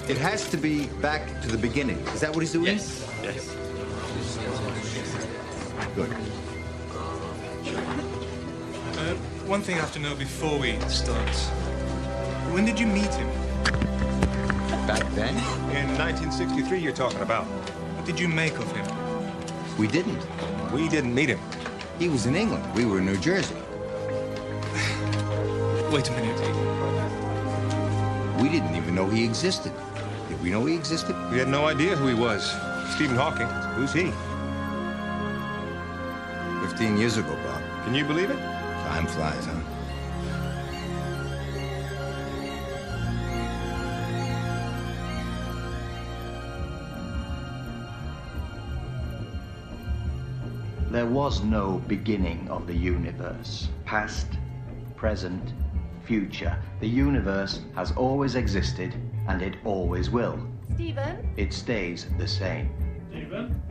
It has to be back to the beginning. Is that what he's doing? Yes, yes. Good. One thing I have to know before we start. When did you meet him? Back then? In 1963, you're talking about. What did you make of him? We didn't. We didn't meet him. He was in England. We were in New Jersey. Wait a minute. We didn't even know he existed. Did we know he existed? We had no idea who he was. Stephen Hawking. Who's he? 15 years ago, Bob. Can you believe it? Time flies, huh? There was no beginning of the universe. Past, present, future. The universe has always existed, and it always will. Stephen? It stays the same. Stephen?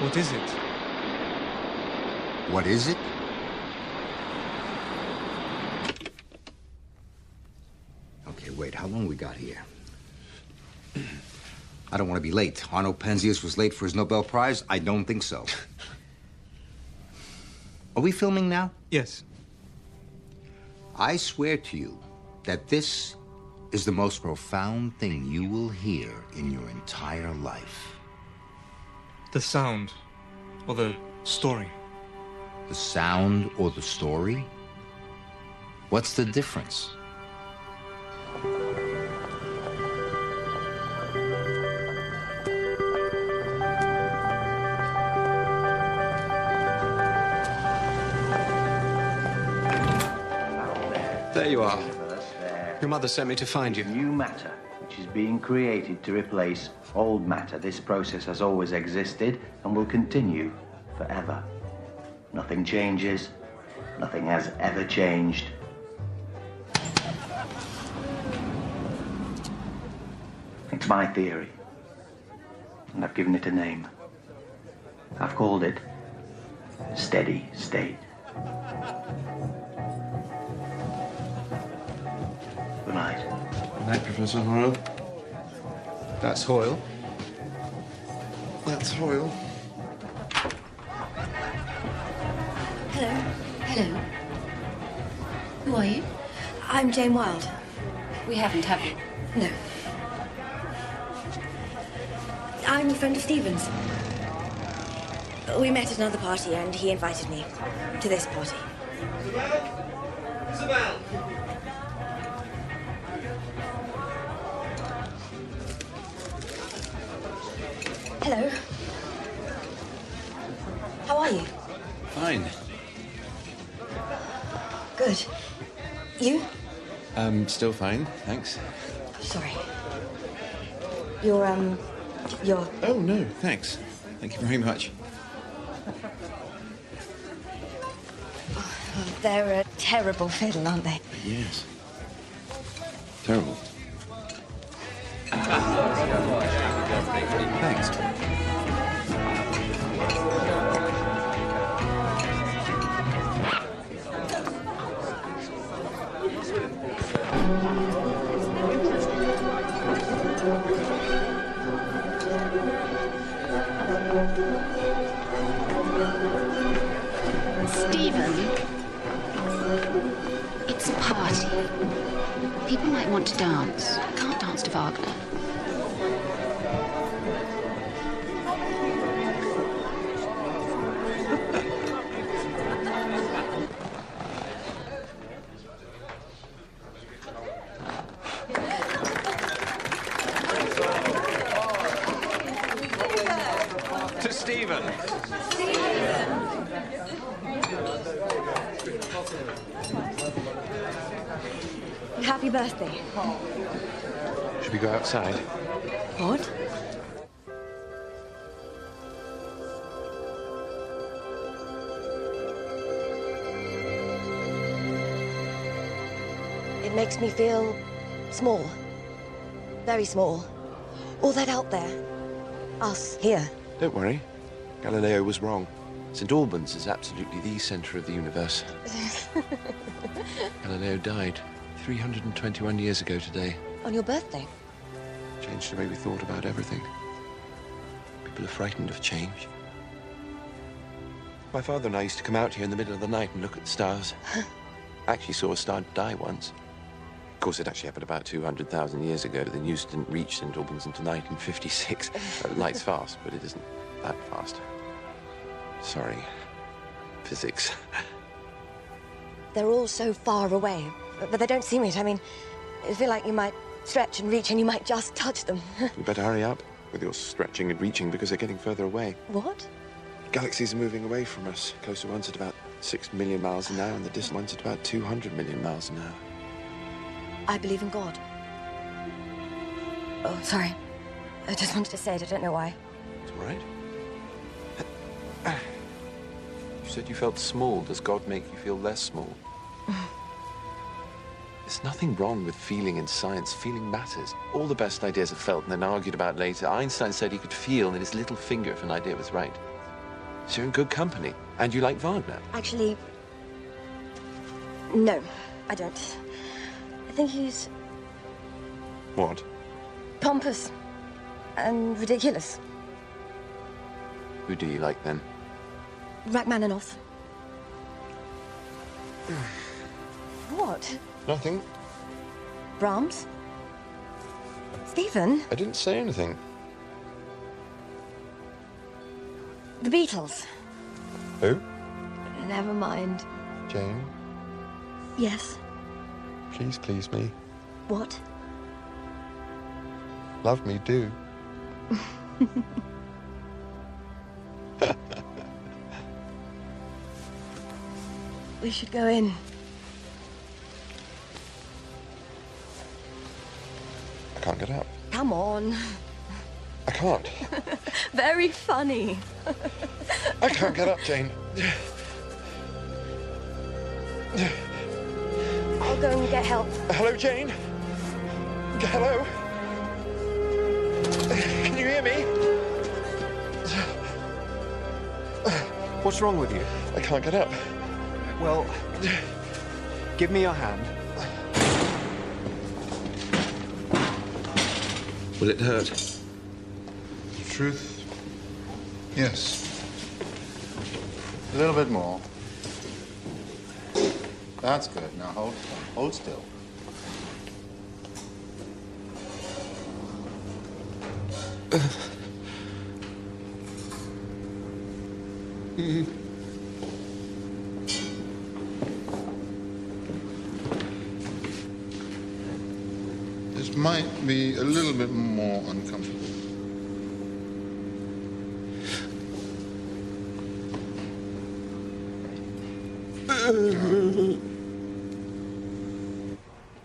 What is it? What is it? Okay, wait, how long we got here? I don't want to be late. Arno Penzias was late for his Nobel Prize? I don't think so. Are we filming now? Yes. I swear to you that this is the most profound thing you will hear in your entire life. The sound. Or the story. The sound or the story? What's the difference? There you are. Your mother sent me to find you. New matter, which is being created to replace old matter. This process has always existed and will continue forever. Nothing changes. Nothing has ever changed. It's my theory. And I've given it a name. I've called it steady state. Good night. Good night, Professor Hoyle. That's Hoyle. That's Hoyle. Hello. Hello. Who are you? I'm Jane Wilde. We haven't, have we? No. I'm a friend of Stephen's. We met at another party and he invited me to this party. Isabel? Isabel? Hello. How are you? Fine. Good. You? Still fine, thanks. Sorry. You're... Oh, no, thanks. Thank you very much. They're a terrible fiddle, aren't they? Yes. Terrible. Thanks. Stephen, it's a party. People might want to dance. Can't dance to Wagner. To Stephen. Happy birthday. Should we go outside? What? It makes me feel small. Very small. All that out there. Us, here. Don't worry. Galileo was wrong. St. Albans is absolutely the centre of the universe. Galileo died 321 years ago today. On your birthday? Changed the way we thought about everything. People are frightened of change. My father and I used to come out here in the middle of the night and look at the stars. Actually saw a star die once. Of course, it actually happened about 200,000 years ago. The news didn't reach St. Albans until 1956. Light's fast, but it isn't that fast. Sorry. Physics. They're all so far away, but they don't seem it. I mean, I feel like you might stretch and reach and you might just touch them. You better hurry up with your stretching and reaching because they're getting further away. What? Galaxies are moving away from us. Closer ones at about 6 million miles an hour and the distant ones at about 200 million miles an hour. I believe in God. Oh, sorry. I just wanted to say it. I don't know why. It's all right. You said you felt small. Does God make you feel less small? There's nothing wrong with feeling in science. Feeling matters. All the best ideas are felt and then argued about later. Einstein said he could feel in his little finger if an idea was right. So you're in good company. And you like Wagner? Actually, no, I don't. I think he's What? pompous and ridiculous. Who do you like then? Rachmaninoff. What? Nothing. Brahms? Stephen? I didn't say anything. The Beatles. Who? Never mind. Jane, Yes. please please me. What? Love me, do. We should go in. I can't get up. Come on. I can't. Very funny. I can't get up, Jane. I'll go and get help. Hello, Jane? Hello? Can you hear me? What's wrong with you? I can't get up. Well, give me your hand. Will it hurt? The truth? Yes. A little bit more. That's good. Now hold still. This might be a little bit more uncomfortable.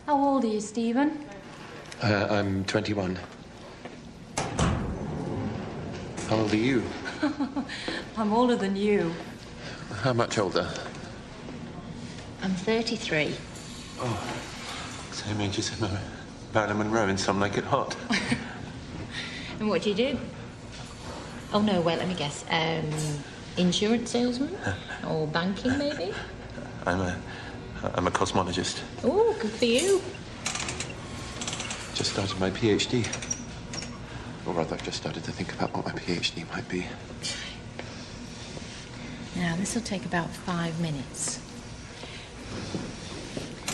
How old are you, Stephen? I'm 21. How old are you? I'm older than you. How much older? I'm 33. Oh, same age as Marilyn Monroe in Some Like It Hot. And what do you do? Oh, no, wait, let me guess. Insurance salesman? Or banking, maybe? I'm a cosmologist. Oh, good for you. Just started my PhD. Or rather, I've just started to think about what my PhD might be. Now, this will take about 5 minutes.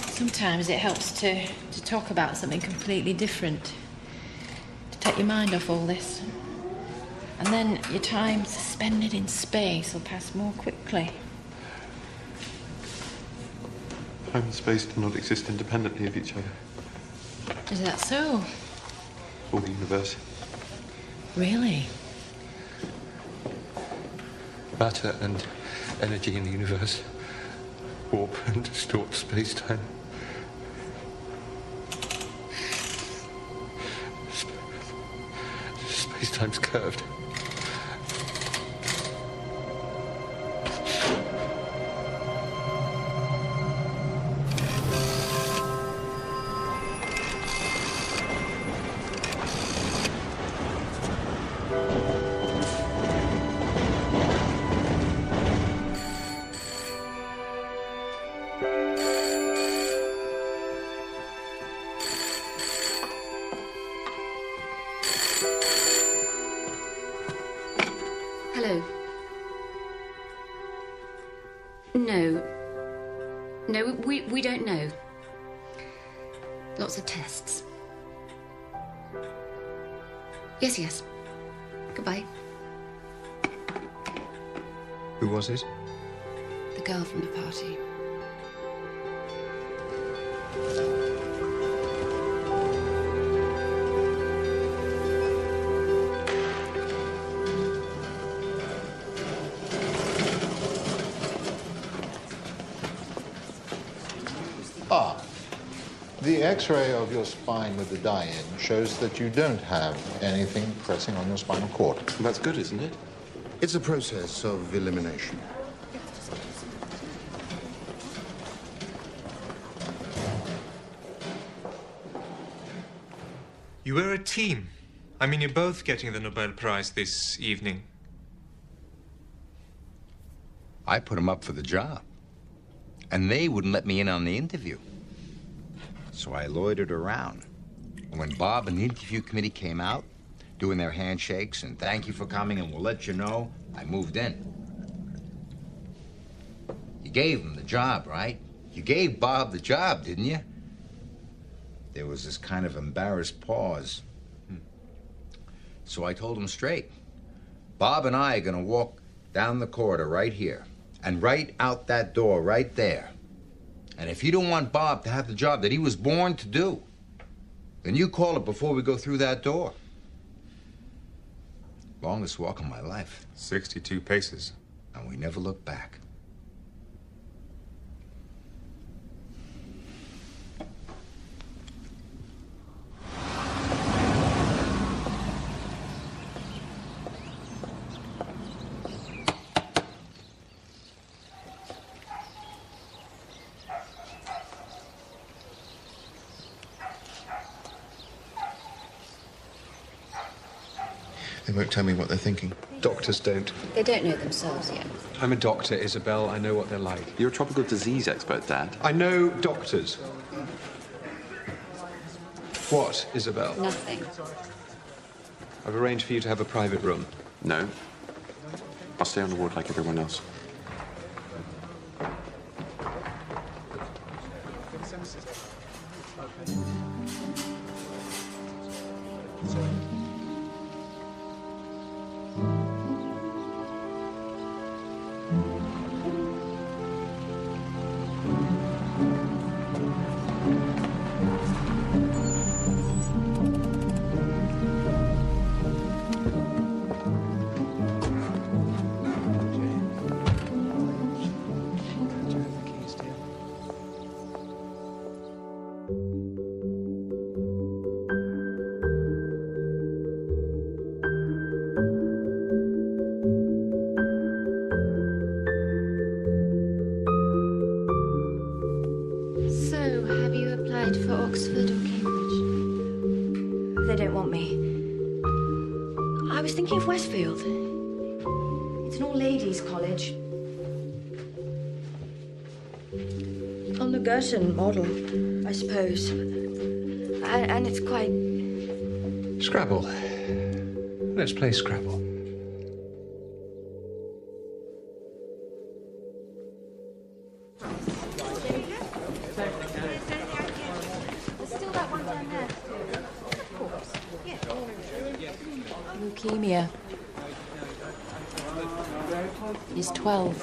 Sometimes it helps to talk about something completely different, to take your mind off all this. And then your time suspended in space will pass more quickly. Time and space do not exist independently of each other. Is that so? Or the universe. Really? Matter and energy in the universe warp and distort space-time. Space-time's curved. We don't know. Lots of tests. Yes, yes. Goodbye. Who was it? The girl from the party. The X-ray of your spine with the dye-in shows that you don't have anything pressing on your spinal cord. That's good, isn't it? It's a process of elimination. You were a team. I mean, you're both getting the Nobel Prize this evening. I put them up for the job. And they wouldn't let me in on the interview. So I loitered around. And when Bob and the interview committee came out, doing their handshakes and thank you for coming and we'll let you know, I moved in. You gave him the job, right? You gave Bob the job, didn't you? There was this kind of embarrassed pause. So I told him straight. Bob and I are gonna walk down the corridor right here and right out that door right there. And if you don't want Bob to have the job that he was born to do, then you call it before we go through that door. Longest walk of my life. 62 paces. And we never looked back. They won't tell me what they're thinking. Doctors don't. They don't know themselves yet. I'm a doctor, Isabel. I know what they're like. You're a tropical disease expert, Dad. I know doctors. What, Isabel? Nothing. I've arranged for you to have a private room. No. I'll stay on the ward like everyone else. Westfield. It's an all-ladies college. On the Gerson model, I suppose. And it's quite... Scrabble. Let's play Scrabble. Leukemia. He's 12.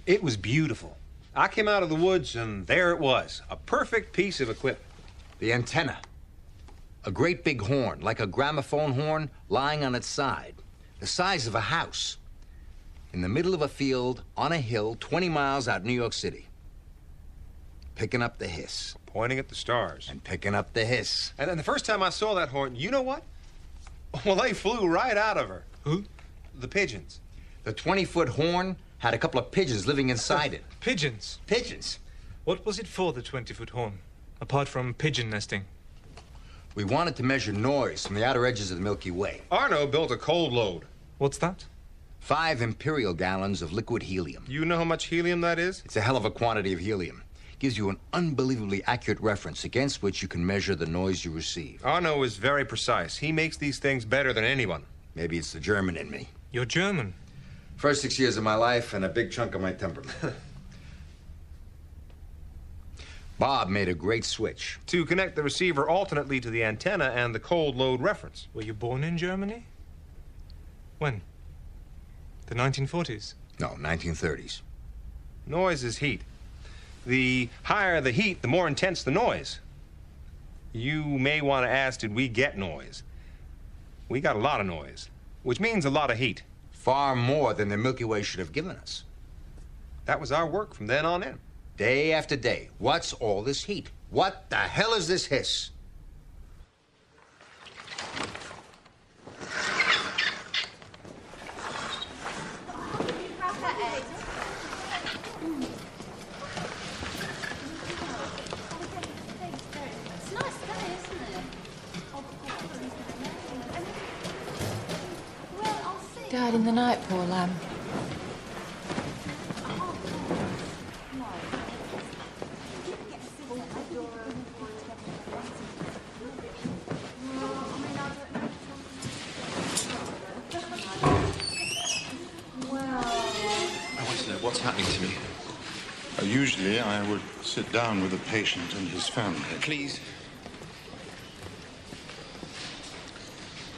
It was beautiful. I came out of the woods and there it was, a perfect piece of equipment. The antenna. A great big horn, like a gramophone horn, lying on its side. The size of a house. In the middle of a field, on a hill, 20 miles out of New York City. Picking up the hiss. Pointing at the stars. And picking up the hiss. And then the first time I saw that horn, you know what? Well, they flew right out of her. Who? The pigeons. The 20-foot horn had a couple of pigeons living inside it. Pigeons? Pigeons. What was it for, the 20-foot horn, apart from pigeon nesting? We wanted to measure noise from the outer edges of the Milky Way. Arno built a cold load. What's that? 5 imperial gallons of liquid helium. You know how much helium that is? It's a hell of a quantity of helium. gives you an unbelievably accurate reference against which you can measure the noise you receive. Arno is very precise. He makes these things better than anyone. Maybe it's the German in me. You're German? First 6 years of my life and a big chunk of my temperament. Bob made a great switch. To connect the receiver alternately to the antenna and the cold load reference. Were you born in Germany? When? The 1940s? No, 1930s. Noise is heat. The higher the heat, the more intense the noise. You may want to ask, did we get noise? We got a lot of noise, which means a lot of heat. Far more than the Milky Way should have given us. That was our work from then on in. Day after day. What's all this heat? What the hell is this hiss? Died in the night, poor lamb. What's happening to me? Usually, I would sit down with the patient and his family. Please.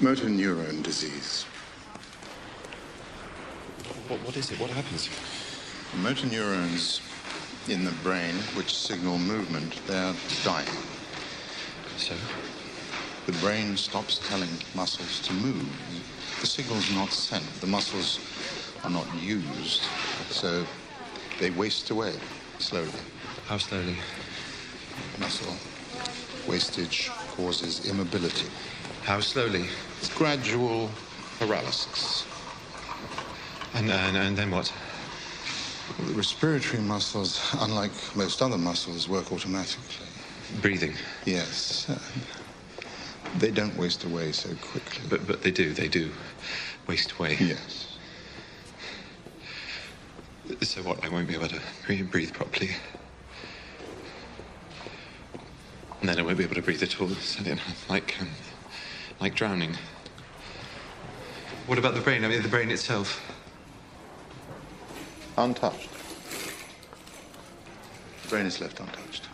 Motor neurone disease. What is it? What happens? Motor neurons in the brain which signal movement, they're dying. So? The brain stops telling muscles to move. The signal's not sent. The muscles are not used. So they waste away slowly. How slowly? Muscle wastage causes immobility. How slowly? It's gradual paralysis. And then what? The respiratory muscles, unlike most other muscles, work automatically. Breathing? Yes. They don't waste away so quickly. But they do waste away. Yes. So what, I won't be able to breathe properly? And then I won't be able to breathe at all, like drowning. What about the brain? I mean, the brain itself? Untouched. The brain is left untouched.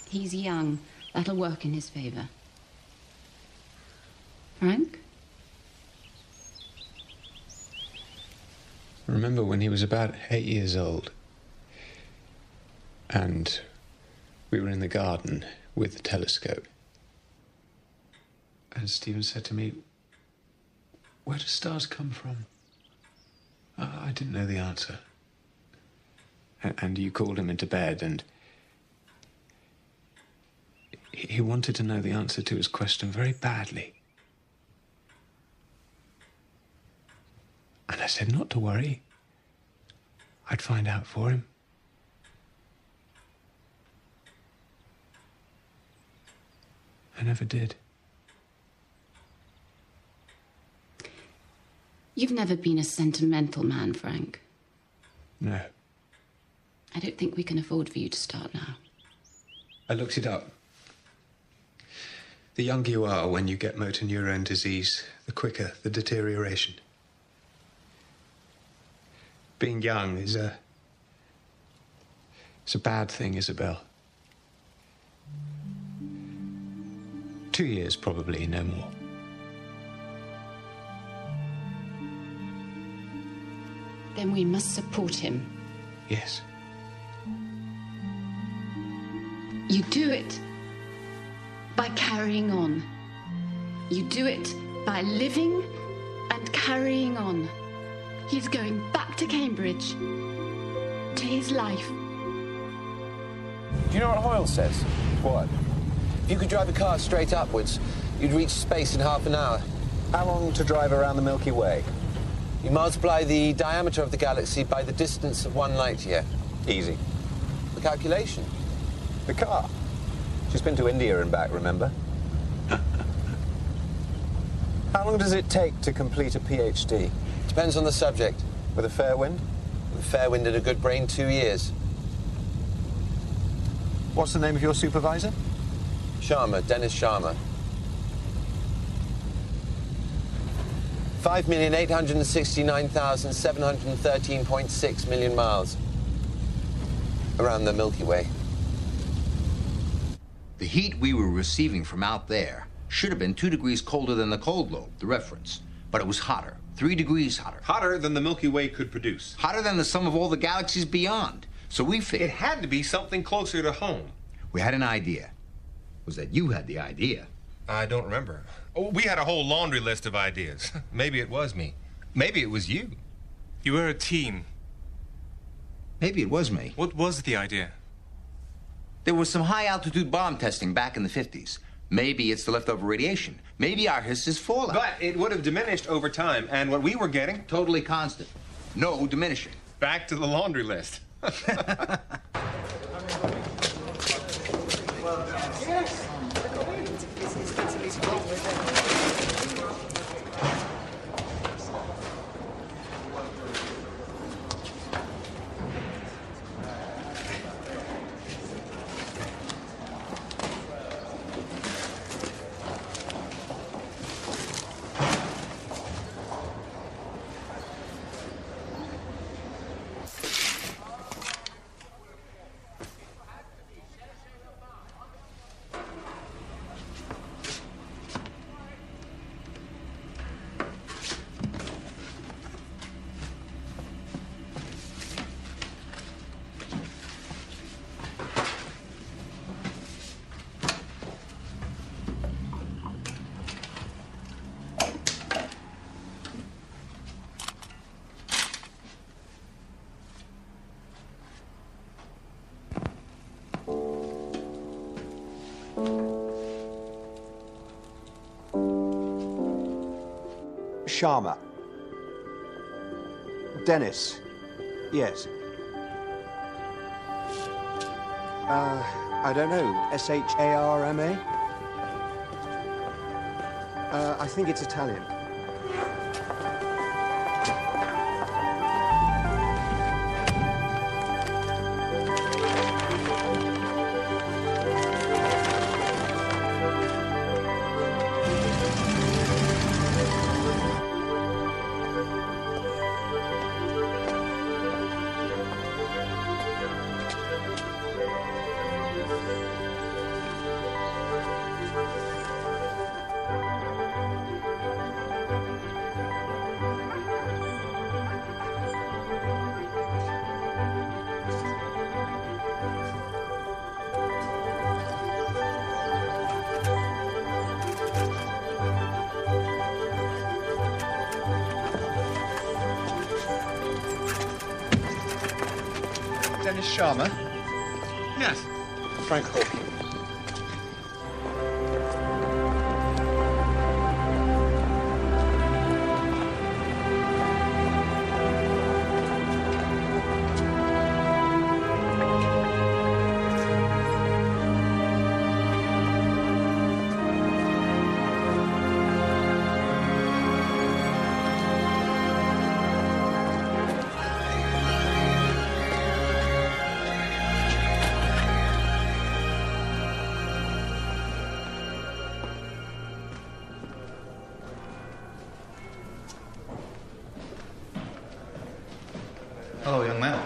He's young. That'll work in his favor. Frank? I remember when he was about 8 years old. And we were in the garden with the telescope. And Stephen said to me, "Where do stars come from?" I didn't know the answer. And you called him into bed, and he wanted to know the answer to his question very badly. And I said not to worry. I'd find out for him. I never did. You've never been a sentimental man, Frank. No. I don't think we can afford for you to start now. I looked it up. The younger you are when you get motor neurone disease, the quicker the deterioration. Being young is it's a bad thing, Isabel. 2 years, probably, no more. Then we must support him. Yes. You do it by carrying on. You do it by living and carrying on. He's going back to Cambridge, to his life. Do you know what Hoyle says? What? If you could drive a car straight upwards, you'd reach space in half an hour. How long to drive around the Milky Way? You multiply the diameter of the galaxy by the distance of 1 light year. Easy. The calculation. The car. She's been to India and back, remember? How long does it take to complete a PhD? Depends on the subject. With a fair wind? With a fair wind and a good brain, 2 years. What's the name of your supervisor? Sharma, Dennis Sharma. 5,869,713.6 million miles around the Milky Way. The heat we were receiving from out there should have been 2 degrees colder than the cold lobe, the reference. But it was hotter, 3 degrees hotter. Hotter than the Milky Way could produce. Hotter than the sum of all the galaxies beyond. So we figured... It had to be something closer to home. We had an idea. It was that you had the idea. I don't remember. Oh, we had a whole laundry list of ideas. Maybe it was me. Maybe it was you. You were a team. Maybe it was me. What was the idea? There was some high-altitude bomb testing back in the 50s. Maybe it's the leftover radiation. Maybe our hiss is fallout. But it would have diminished over time, and what we were getting... Totally constant. No diminishing. Back to the laundry list. Sharma. Dennis. Yes. I don't know. Sharma? I think it's Italian. Dennis Sharma? Yes. Frank Hawking. Hello, young man.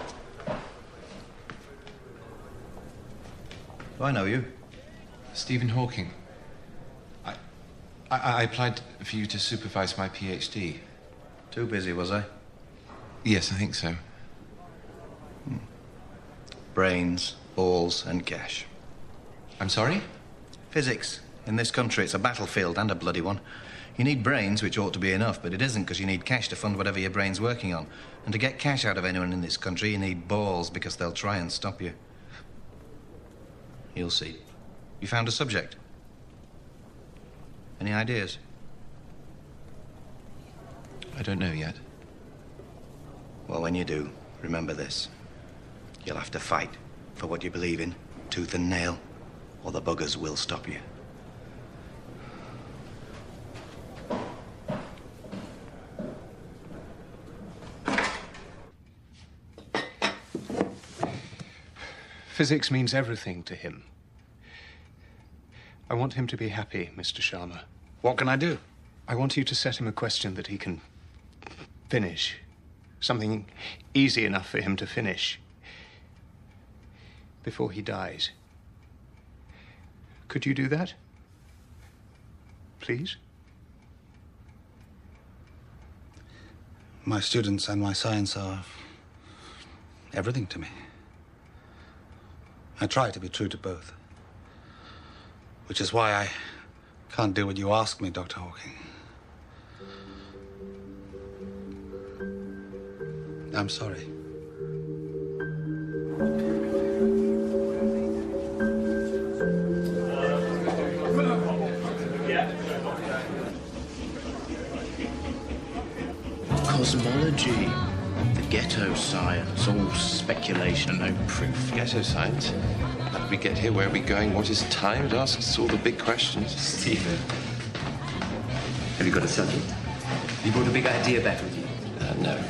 Do I know you? Stephen Hawking. I applied for you to supervise my PhD. Too busy, was I? Yes, I think so. Brains, balls, and cash. I'm sorry? Physics. In this country, it's a battlefield, and a bloody one. You need brains, which ought to be enough, but it isn't, because you need cash to fund whatever your brain's working on. And to get cash out of anyone in this country, you need balls, because they'll try and stop you. You'll see. You found a subject? Any ideas? I don't know yet. Well, when you do, remember this. You'll have to fight for what you believe in, tooth and nail, or the buggers will stop you. Physics means everything to him. I want him to be happy, Mr. Sharma. What can I do? I want you to set him a question that he can finish. Something easy enough for him to finish before he dies. Could you do that? Please? My students and my science are everything to me. I try to be true to both. Which is why I can't do what you ask me, Dr. Hawking. I'm sorry. Cosmology. The ghetto science. All speculation and no proof. Ghetto science? How did we get here? Where are we going? What is time? It asks us all the big questions. Stephen, have you got a subject? You brought a big idea back with you? No.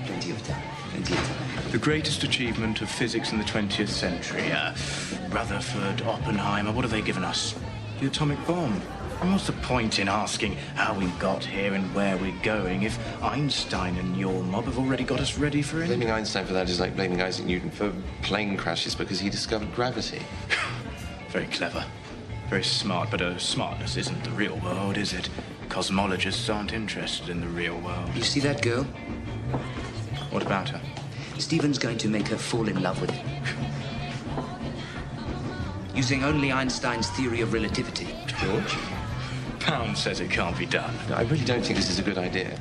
Plenty of time. Plenty of time. The greatest achievement of physics in the 20th century. Rutherford, Oppenheimer, what have they given us? The atomic bomb. And what's the point in asking how we got here and where we're going if Einstein and your mob have already got us ready for it? Blaming Einstein for that is like blaming Isaac Newton for plane crashes because he discovered gravity. Very clever. Very smart, but smartness isn't the real world, is it? Cosmologists aren't interested in the real world. You see that girl? What about her? Stephen's going to make her fall in love with him. Using only Einstein's theory of relativity. George? Pound says it can't be done. No, I really don't think this is a good idea.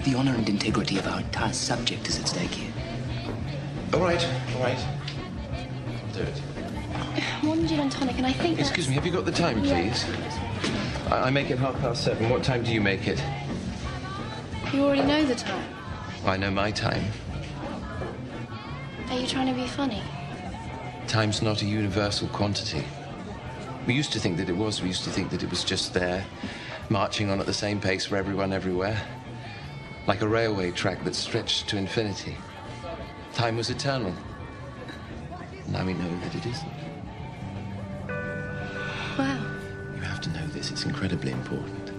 The honor and integrity of our entire subject is at stake here. All right. I'll do it. One gin and tonic, and I think Excuse me, have you got the time, please? I make it 7:30. What time do you make it? You already know the time. I know my time. Are you trying to be funny? Time's not a universal quantity. We used to think that it was. We used to think that it was just there, marching on at the same pace for everyone everywhere. Like a railway track that stretched to infinity. Time was eternal. Now we know that it isn't. Wow. You have to know this. It's incredibly important.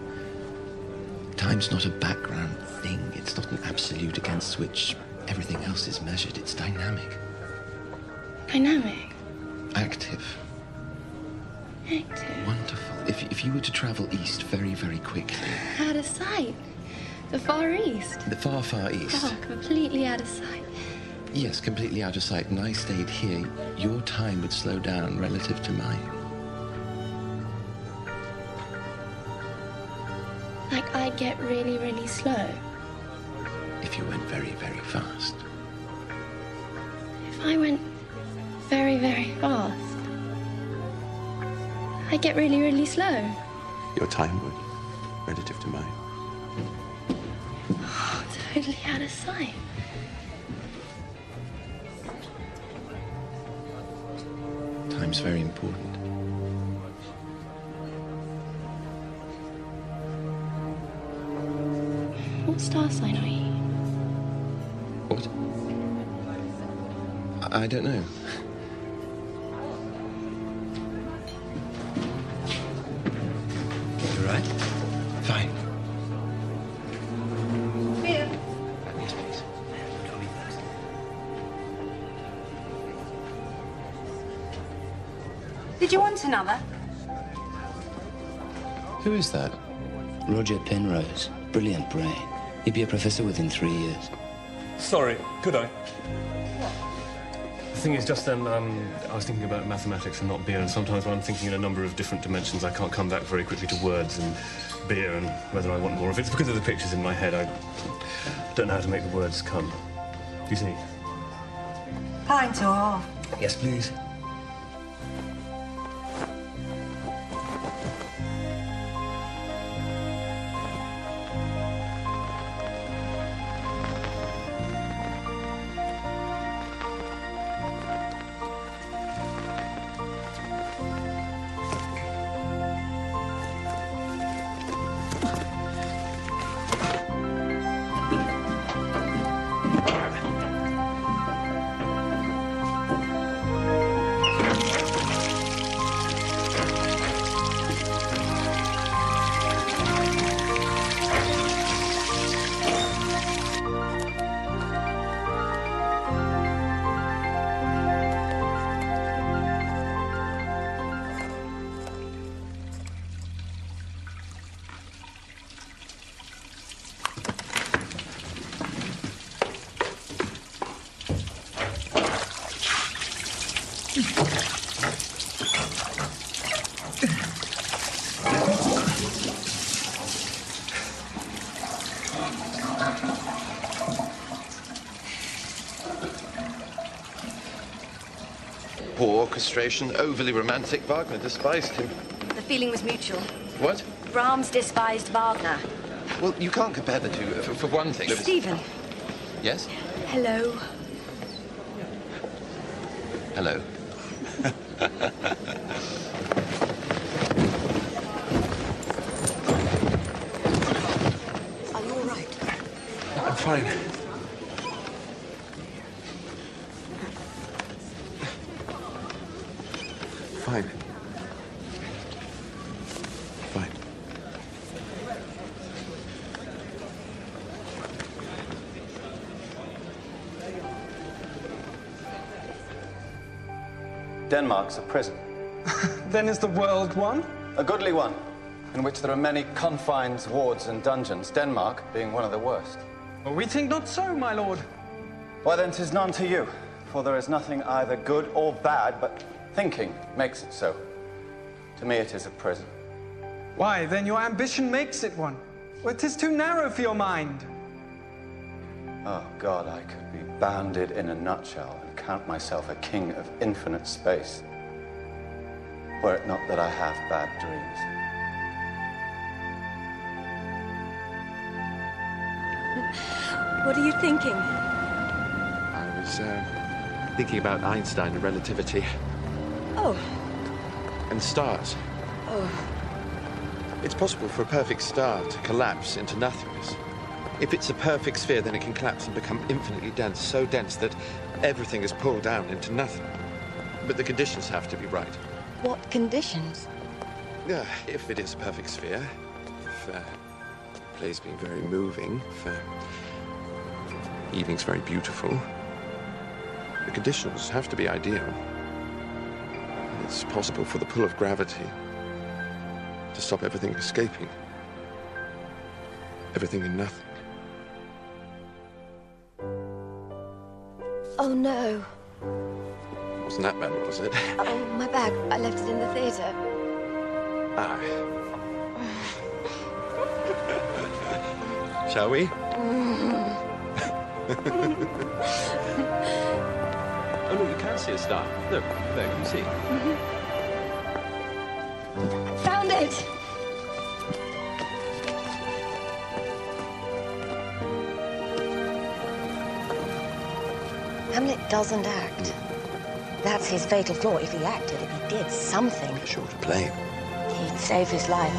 Time's not a background thing. It's not an absolute against which everything else is measured. It's dynamic. Dynamic. Active. Active. Wonderful. If you were to travel east very, very quickly... Out of sight. The Far East. The far, far east. Oh, completely out of sight. Yes, completely out of sight. And I stayed here, your time would slow down relative to mine. Like I'd get really, really slow. If you went very, very fast. If I went very, very fast, I'd get really, really slow. Your time would, relative to mine. Oh, totally out of sight. Time's very important. What star sign are you? What? I don't know. You all right? Fine. Peter. Did you want another? Who is that? Roger Penrose. Brilliant brain. He'd be a professor within 3 years. Sorry, could I? The thing is, just then, I was thinking about mathematics and not beer, and sometimes when I'm thinking in a number of different dimensions, I can't come back very quickly to words and beer and whether I want more. If it's because of the pictures in my head, I don't know how to make the words come. Do you see? Pint or half? Yes, please. Poor orchestration, overly romantic. Wagner despised him. The feeling was mutual. What? Brahms despised Wagner. Well, you can't compare the two. For one thing... Stephen. Yes? Hello. Hello. Are you all right? I'm fine. Fine. Fine. Denmark's a prison. Then is the world one? A goodly one, in which there are many confines, wards, and dungeons, Denmark being one of the worst. Well, we think not so, my lord. Why then 'tis none to you, for there is nothing either good or bad, but thinking makes it so. To me it is a prison. Why, then your ambition makes it one. Well, 'tis too narrow for your mind. Oh, God, I could be bounded in a nutshell and count myself a king of infinite space, were it not that I have bad dreams. What are you thinking? I was thinking about Einstein and relativity. Oh. And stars. Oh. It's possible for a perfect star to collapse into nothingness. If it's a perfect sphere, then it can collapse and become infinitely dense, so dense that everything is pulled down into nothing. But the conditions have to be right. What conditions? If it is a perfect sphere, if place being very moving, if evening's very beautiful, the conditions have to be ideal. It's possible for the pull of gravity to stop everything escaping. Everything in nothing. Oh, no. Wasn't that bad, was it? Oh, my bag. I left it in the theatre. Ah. Shall we? Oh, look, you can see a star. Look, there, you can see. Found it! Hamlet doesn't act. That's his fatal flaw. If he acted, if he did something... Sure to play. He'd save his life.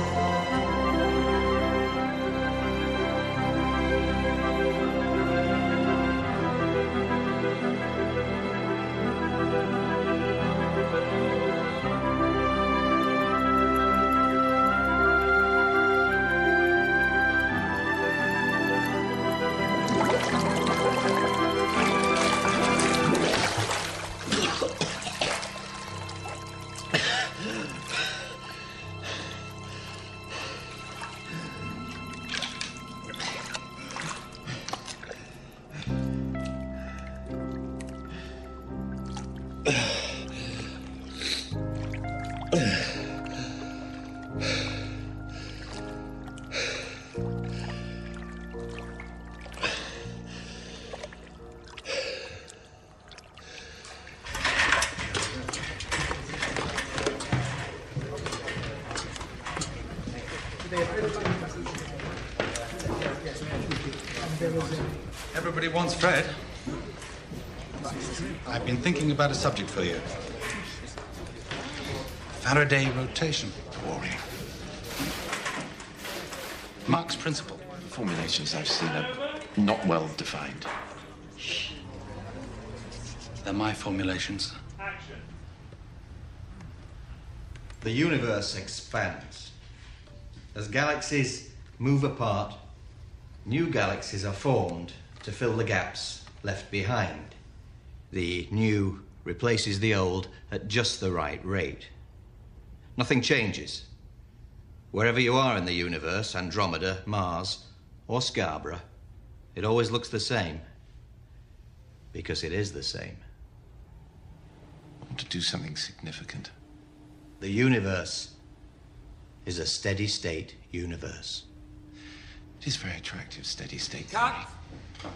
Everybody wants Fred. I've been thinking about a subject for you. Faraday rotation theory. Mach's principle. The formulations I've seen are not well defined. They're my formulations. The universe expands. As galaxies move apart, new galaxies are formed to fill the gaps left behind. The new replaces the old at just the right rate. Nothing changes. Wherever you are in the universe, Andromeda, Mars, or Scarborough, it always looks the same. Because it is the same. I want to do something significant. The universe is a steady state universe. It is very attractive, steady state. Cut.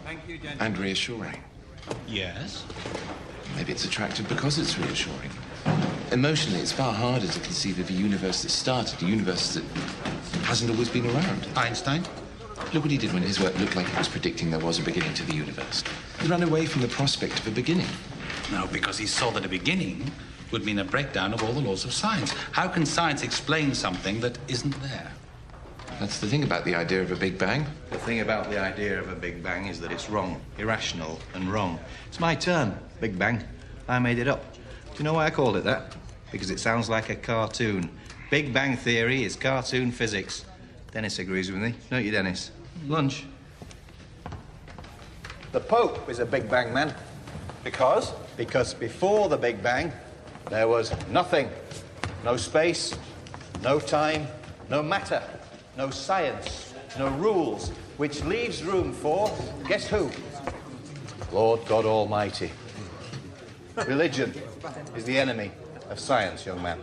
Thank you, gentlemen. And reassuring. Yes? Maybe it's attractive because it's reassuring. Emotionally, it's far harder to conceive of a universe that started, a universe that hasn't always been around. Einstein? Look what he did when his work looked like it was predicting there was a beginning to the universe. He ran away from the prospect of a beginning. No, because he saw that a beginning would mean a breakdown of all the laws of science. How can science explain something that isn't there? That's the thing about the idea of a Big Bang. The thing about the idea of a Big Bang is that it's wrong, irrational and wrong. It's my term, Big Bang. I made it up. Do you know why I called it that? Because it sounds like a cartoon. Big Bang Theory is cartoon physics. Dennis agrees with me, don't you, Dennis? Lunch. The Pope is a Big Bang man. Because? Because before the Big Bang, there was nothing. No space, no time, no matter, no science, no rules, which leaves room for, guess who? Lord God Almighty. Religion is the enemy of science, young man.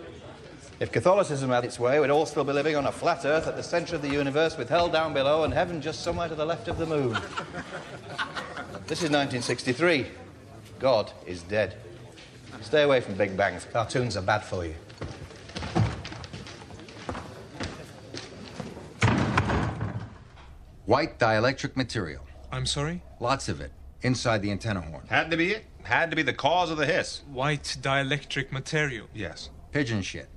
If Catholicism had its way, we'd all still be living on a flat earth at the center of the universe with hell down below and heaven just somewhere to the left of the moon. This is 1963. God is dead. Stay away from Big Bangs. Cartoons are bad for you. White dielectric material. I'm sorry? Lots of it. Inside the antenna horn. Had to be it. Had to be the cause of the hiss. White dielectric material. Yes. Pigeon shit.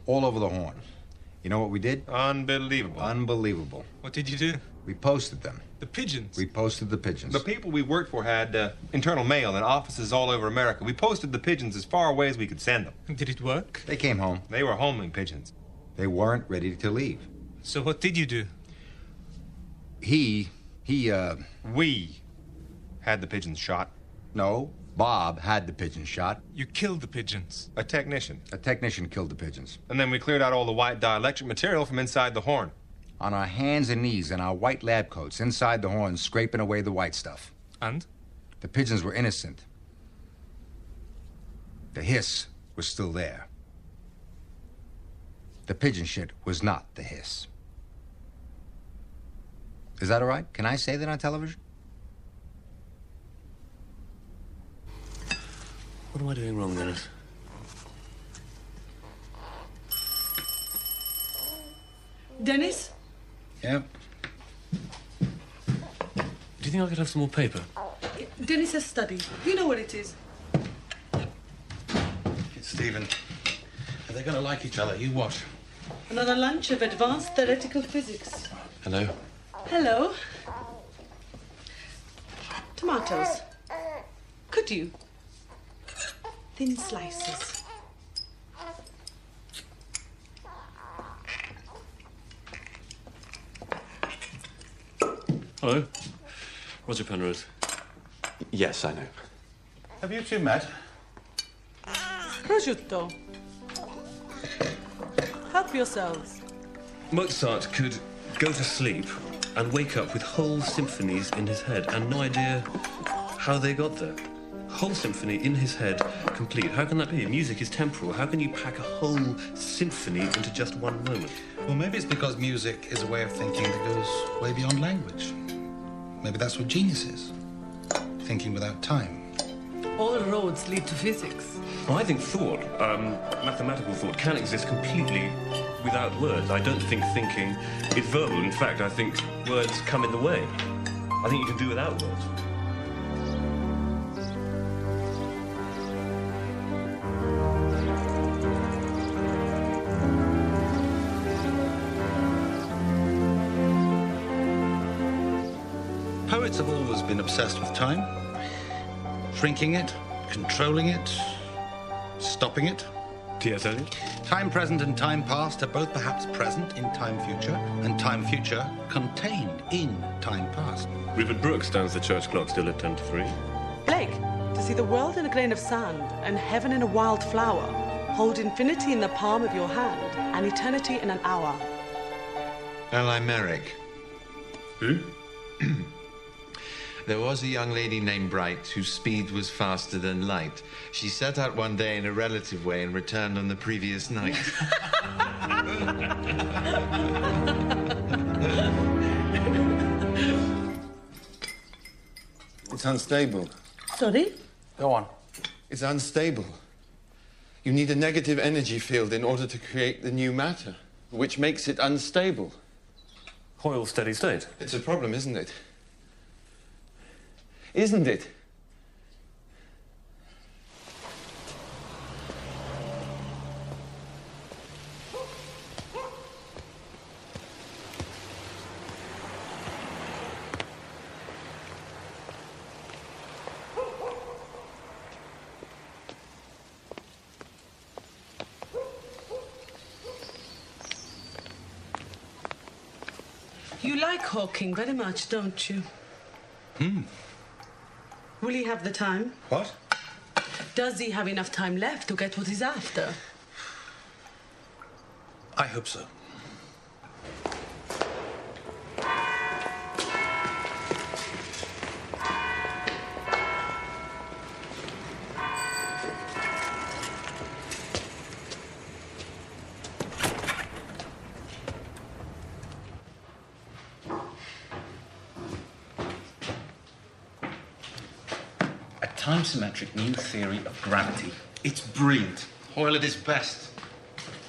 All over the horn. You know what we did? Unbelievable. Unbelievable. What did you do? We posted them. The pigeons? We posted the pigeons. The people we worked for had internal mail and offices all over America. We posted the pigeons as far away as we could send them. Did it work? They came home. They were homing pigeons. They weren't ready to leave. So what did you do? We had the pigeons shot. No, Bob had the pigeons shot. You killed the pigeons? A technician. A technician killed the pigeons. And then we cleared out all the white dielectric material from inside the horn. On our hands and knees in our white lab coats inside the horn, scraping away the white stuff. And? The pigeons were innocent. The hiss was still there. The pigeon shit was not the hiss. Is that all right? Can I say that on television? What am I doing wrong, Dennis? Dennis? Yeah? Do you think I could have some more paper? Dennis has studied. Do you know what it is? It's Stephen. Are they going to like each other? You watch. Another lunch of advanced theoretical physics. Hello? Hello. Tomatoes. Could you? Thin slices. Hello? Roger Penrose. Yes, I know. Have you two met? Prosciutto. Help yourselves. Mozart could go to sleep and wake up with whole symphonies in his head and no idea how they got there. whole symphony in his head, complete. How can that be? Music is temporal. How can you pack a whole symphony into just one moment? Well, maybe it's because music is a way of thinking that goes way beyond language. Maybe that's what genius is. Thinking without time. All roads lead to physics. Well, I think thought, mathematical thought, can exist completely without words. I don't think thinking is verbal. In fact, I think words come in the way. I think you can do without words. Poets have always been obsessed with time. Shrinking it, controlling it, stopping it. T.S. Eliot? Time present and time past are both perhaps present in time future, and time future contained in time past. Rupert Brooke stands the church clock still at 10 to 3. Blake, to see the world in a grain of sand and heaven in a wild flower, hold infinity in the palm of your hand and eternity in an hour. L.I. Merrick. Who? There was a young lady named Bright whose speed was faster than light. She set out one day in a relative way and returned on the previous night. It's unstable. Sorry? Go on. It's unstable. You need a negative energy field in order to create the new matter, which makes it unstable. Hoyle's steady state. It's a problem, isn't it? Isn't it? You like Hawking very much, don't you? Will he have the time? What? Does he have enough time left to get what he's after? I hope so. Time-symmetric new theory of gravity. It's brilliant. Hoyle at his best.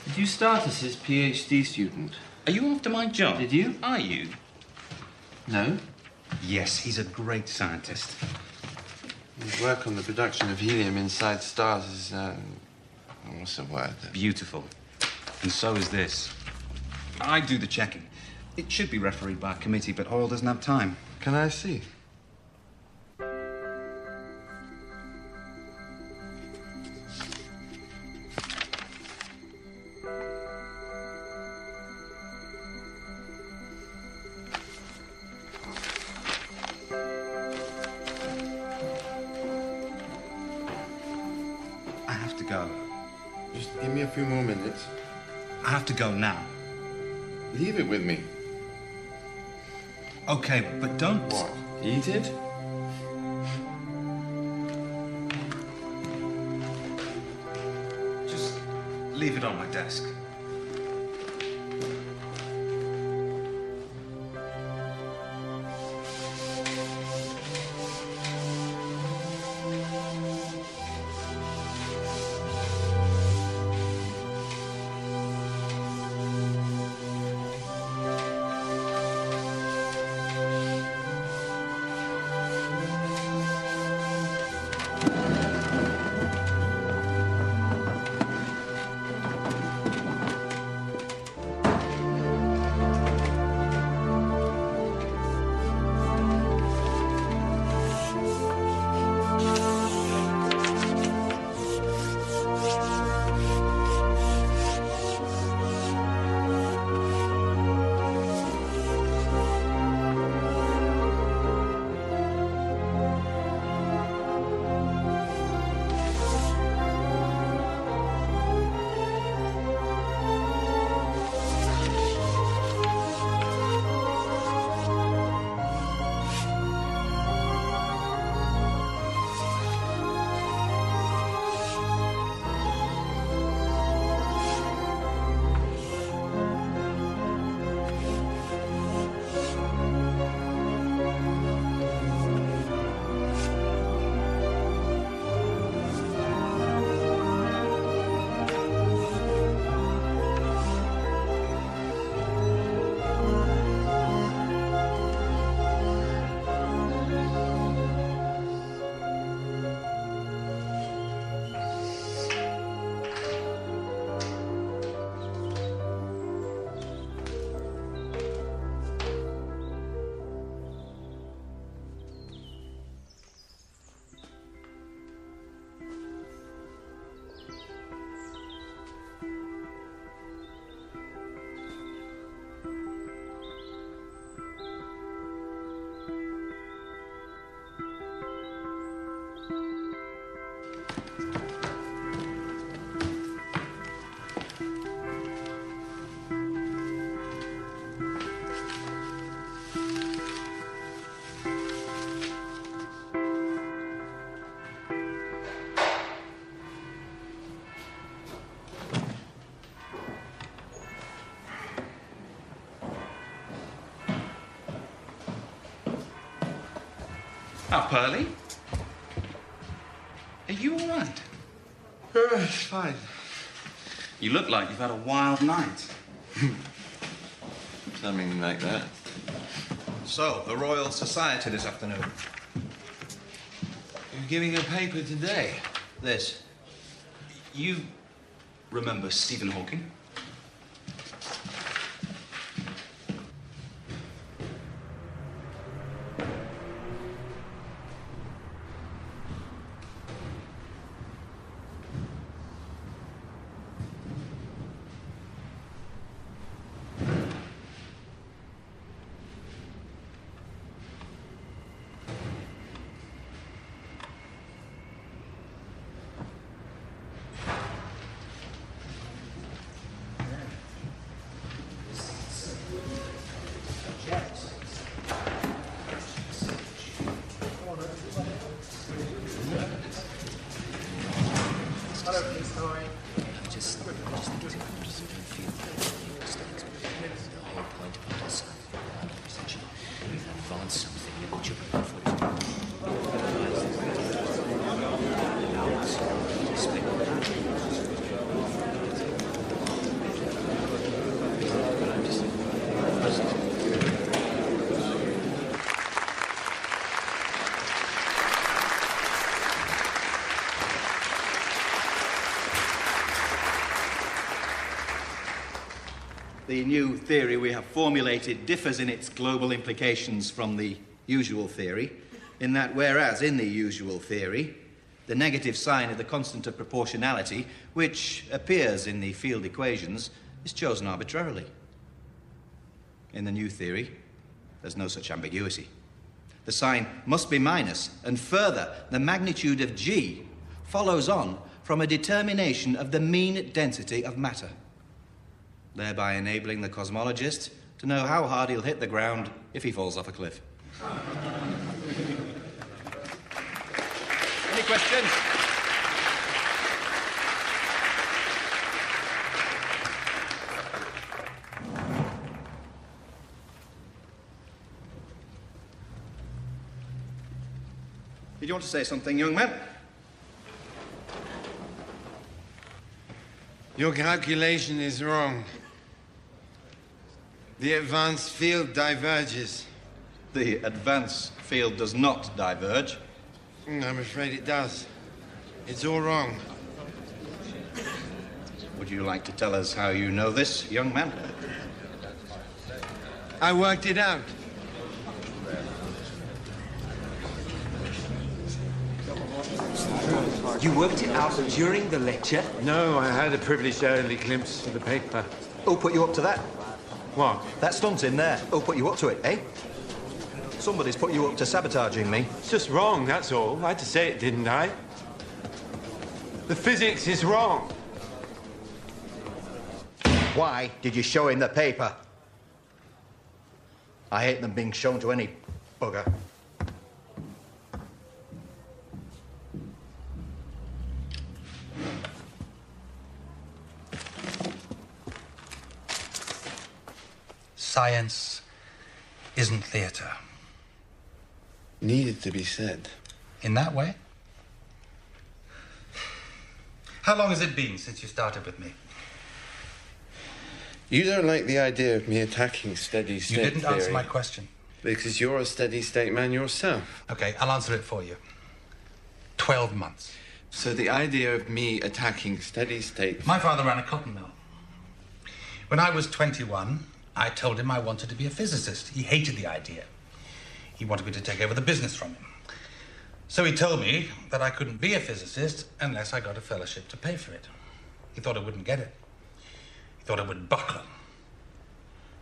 Did you start as his PhD student? Are you after my job? Did you? Are you? No. Yes, he's a great scientist. His work on the production of helium inside stars is, what's the word? Beautiful. And so is this. I do the checking. It should be refereed by a committee, but Hoyle doesn't have time. Can I see? Just give me a few more minutes. I have to go now. Leave it with me. Okay, but don't... What? Eat it? Just leave it on my desk. Ah, Pearlie? Are you all right? It's fine. You look like you've had a wild night. Something like that. So, the Royal Society this afternoon. You're giving a paper today? This. You remember Stephen Hawking? The new theory we have formulated differs in its global implications from the usual theory, in that whereas in the usual theory, the negative sign of the constant of proportionality, which appears in the field equations, is chosen arbitrarily. In the new theory, there's no such ambiguity. The sign must be minus, and further, the magnitude of G follows on from a determination of the mean density of matter, thereby enabling the cosmologist to know how hard he'll hit the ground if he falls off a cliff. Any questions? Did you want to say something, young man? Your calculation is wrong. The advanced field diverges. The advanced field does not diverge. I'm afraid it does. It's all wrong. Would you like to tell us how you know this, young man? I worked it out. You worked it out during the lecture? No, I had a privileged early glimpse of the paper. Who put you up to that? What? That stunt in there. Who put you up to it, eh? Somebody's put you up to sabotaging me. It's just wrong, that's all. I had to say it, didn't I? The physics is wrong. Why did you show him the paper? I hate them being shown to any bugger. Science isn't theatre. Needed to be said. In that way? How long has it been since you started with me? You don't like the idea of me attacking steady state You didn't answer theory. my question. Because you're a steady state man yourself. Okay, I'll answer it for you. 12 months. So the idea of me attacking steady state... My father ran a cotton mill. When I was 21, I told him I wanted to be a physicist. He hated the idea. He wanted me to take over the business from him. So he told me that I couldn't be a physicist unless I got a fellowship to pay for it. He thought I wouldn't get it. He thought I would buckle.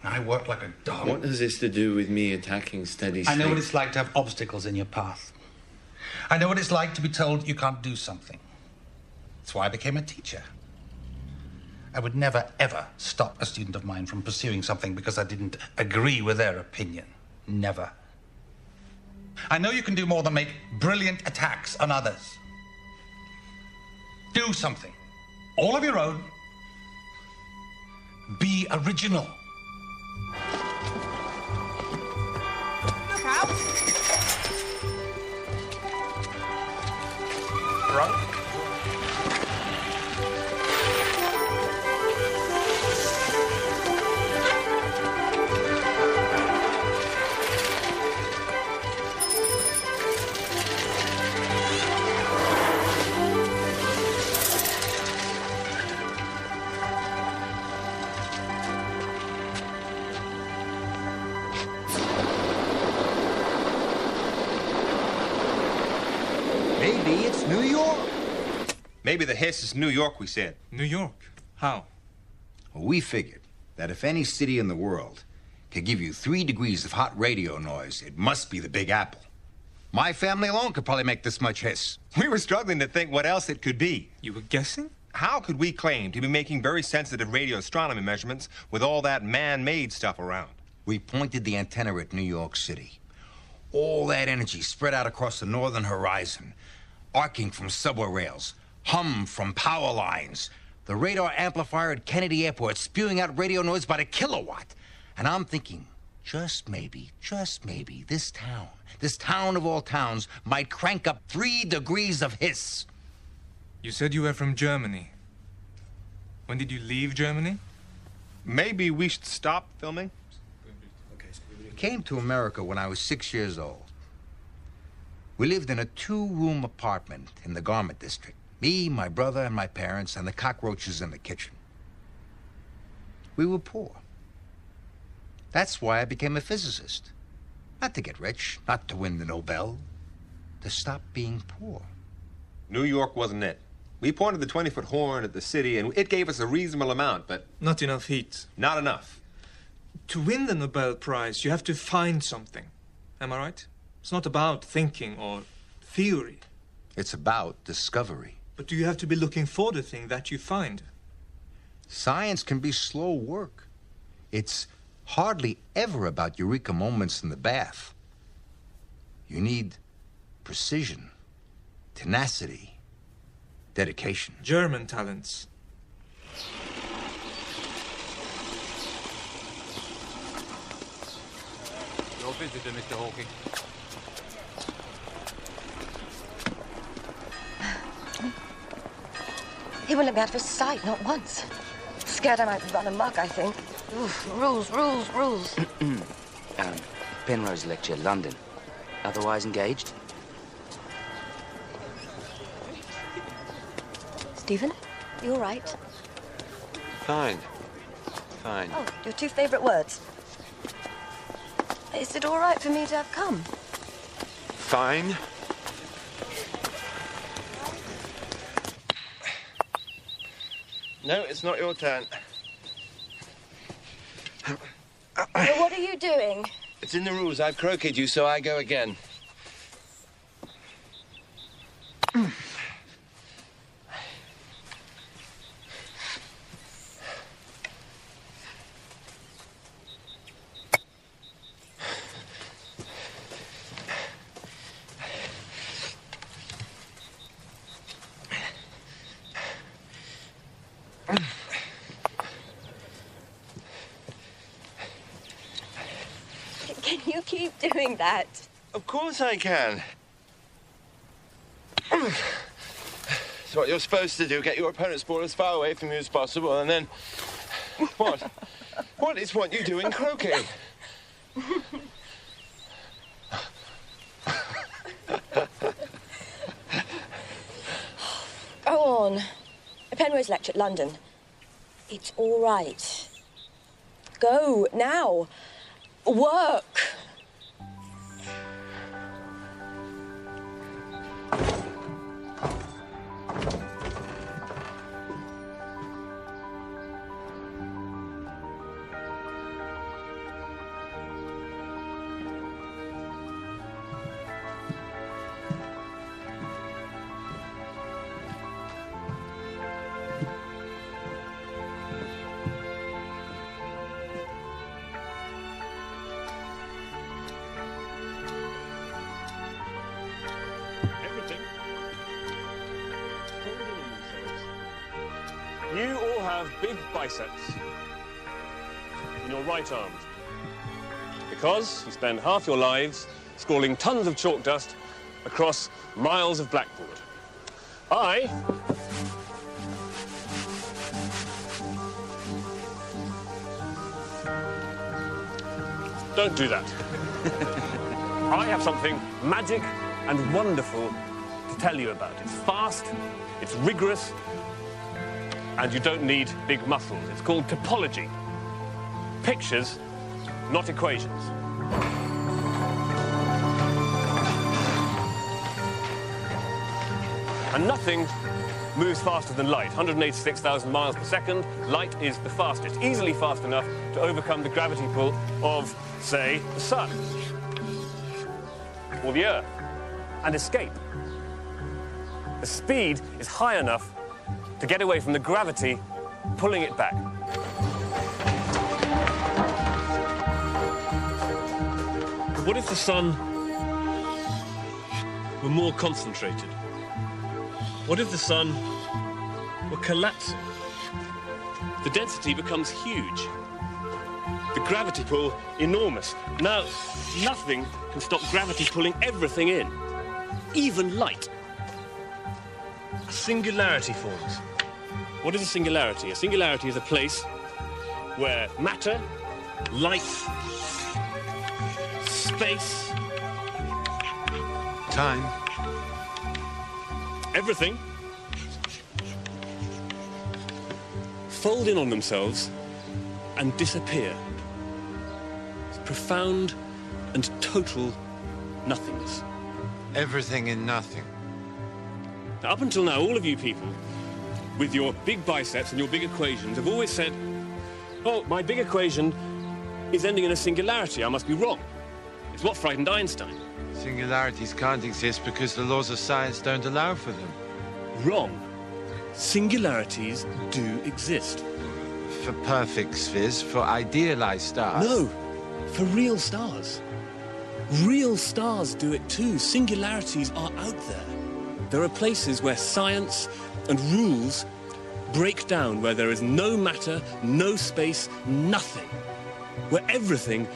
I worked like a dog. What has this to do with me attacking steady state? I know what it's like to have obstacles in your path. I know what it's like to be told you can't do something. That's why I became a teacher. I would never, ever stop a student of mine from pursuing something because I didn't agree with their opinion. Never. I know you can do more than make brilliant attacks on others. Do something. All of your own. Be original. Look out! drunk? Maybe it's New York. Maybe the hiss is New York, we said. New York? How? Well, we figured that if any city in the world could give you 3 degrees of hot radio noise, it must be the Big Apple. My family alone could probably make this much hiss. We were struggling to think what else it could be. You were guessing? How could we claim to be making very sensitive radio astronomy measurements with all that man-made stuff around? We pointed the antenna at New York City. All that energy spread out across the northern horizon, arcing from subway rails, hum from power lines. The radar amplifier at Kennedy Airport spewing out radio noise by the kilowatt. And I'm thinking, just maybe, this town of all towns, might crank up 3 degrees of hiss. You said you were from Germany. When did you leave Germany? Maybe we should stop filming? Came to America when I was 6 years old. We lived in a 2-room apartment in the garment district. Me, my brother, and my parents, and the cockroaches in the kitchen. We were poor. That's why I became a physicist. Not to get rich, not to win the Nobel. To stop being poor. New York wasn't it. We pointed the 20-foot horn at the city, and it gave us a reasonable amount, but... Not enough heat. Not enough. To win the Nobel Prize, you have to find something. Am I right? It's not about thinking or theory. It's about discovery. But do you have to be looking for the thing that you find? Science can be slow work. It's hardly ever about eureka moments in the bath. You need precision, tenacity, dedication. German talents. Your visitor, Mr. Hawking. He wouldn't let me out of his sight, not once. Scared I might run amok, I think. Oof, rules. Penrose lecture, London. Otherwise engaged? Stephen, you all right? Fine. Oh, your 2 favourite words. Is it all right for me to have come? Fine. No, it's not your turn. Well, what are you doing? It's in the rules. I've croqueted you, so I go again. Can you keep doing that? Of course I can. It's what you're supposed to do. Get your opponent's ball as far away from you as possible, and then... What? What is what you do in croquet? Go on. Penrose lecture at London. It's all right. Go, now. Work. You all have big biceps in your right arms because you spend half your lives scrawling tons of chalk dust across miles of blackboard. I don't do that. I have something magic and wonderful to tell you about. It's fast, it's rigorous, and you don't need big muscles. It's called topology. Pictures, not equations. And nothing moves faster than light. 186,000 miles per second. Light is the fastest, easily fast enough to overcome the gravity pull of, say, the sun or the Earth and escape. The speed is high enough to get away from the gravity pulling it back. But what if the sun were more concentrated? What if the sun were collapsing? The density becomes huge. The gravity pull enormous. Now, nothing can stop gravity pulling everything in, even light. A singularity forms. What is a singularity? A singularity is a place where matter, light, space, time, everything fold in on themselves and disappear. It's profound and total nothingness. everything in nothing. Now, up until now, all of you people, with your big biceps and your big equations, have always said, oh, my big equation is ending in a singularity. I must be wrong. It's what frightened Einstein. Singularities can't exist because the laws of science don't allow for them. Wrong. Singularities do exist. For perfect spheres, for idealized stars. No, for real stars. Real stars do it too. Singularities are out there. There are places where science and rules break down, where there is no matter, no space, nothing. Where everything,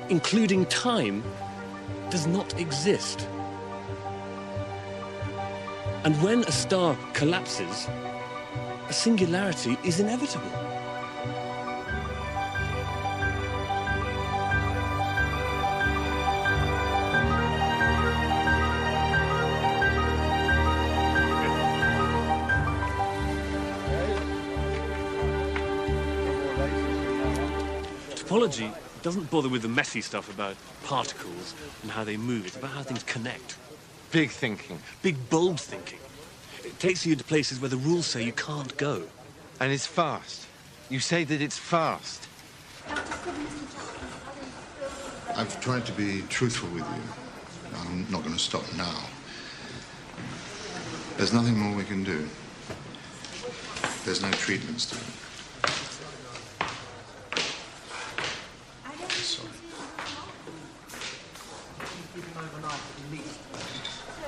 including time, does not exist. And when a star collapses, a singularity is inevitable. Topology doesn't bother with the messy stuff about particles and how they move. It's about how things connect. Big thinking. Big, bold thinking. It takes you to places where the rules say you can't go. And it's fast. You say that it's fast. I've tried to be truthful with you. I'm not going to stop now. There's nothing more we can do. There's no treatments to it.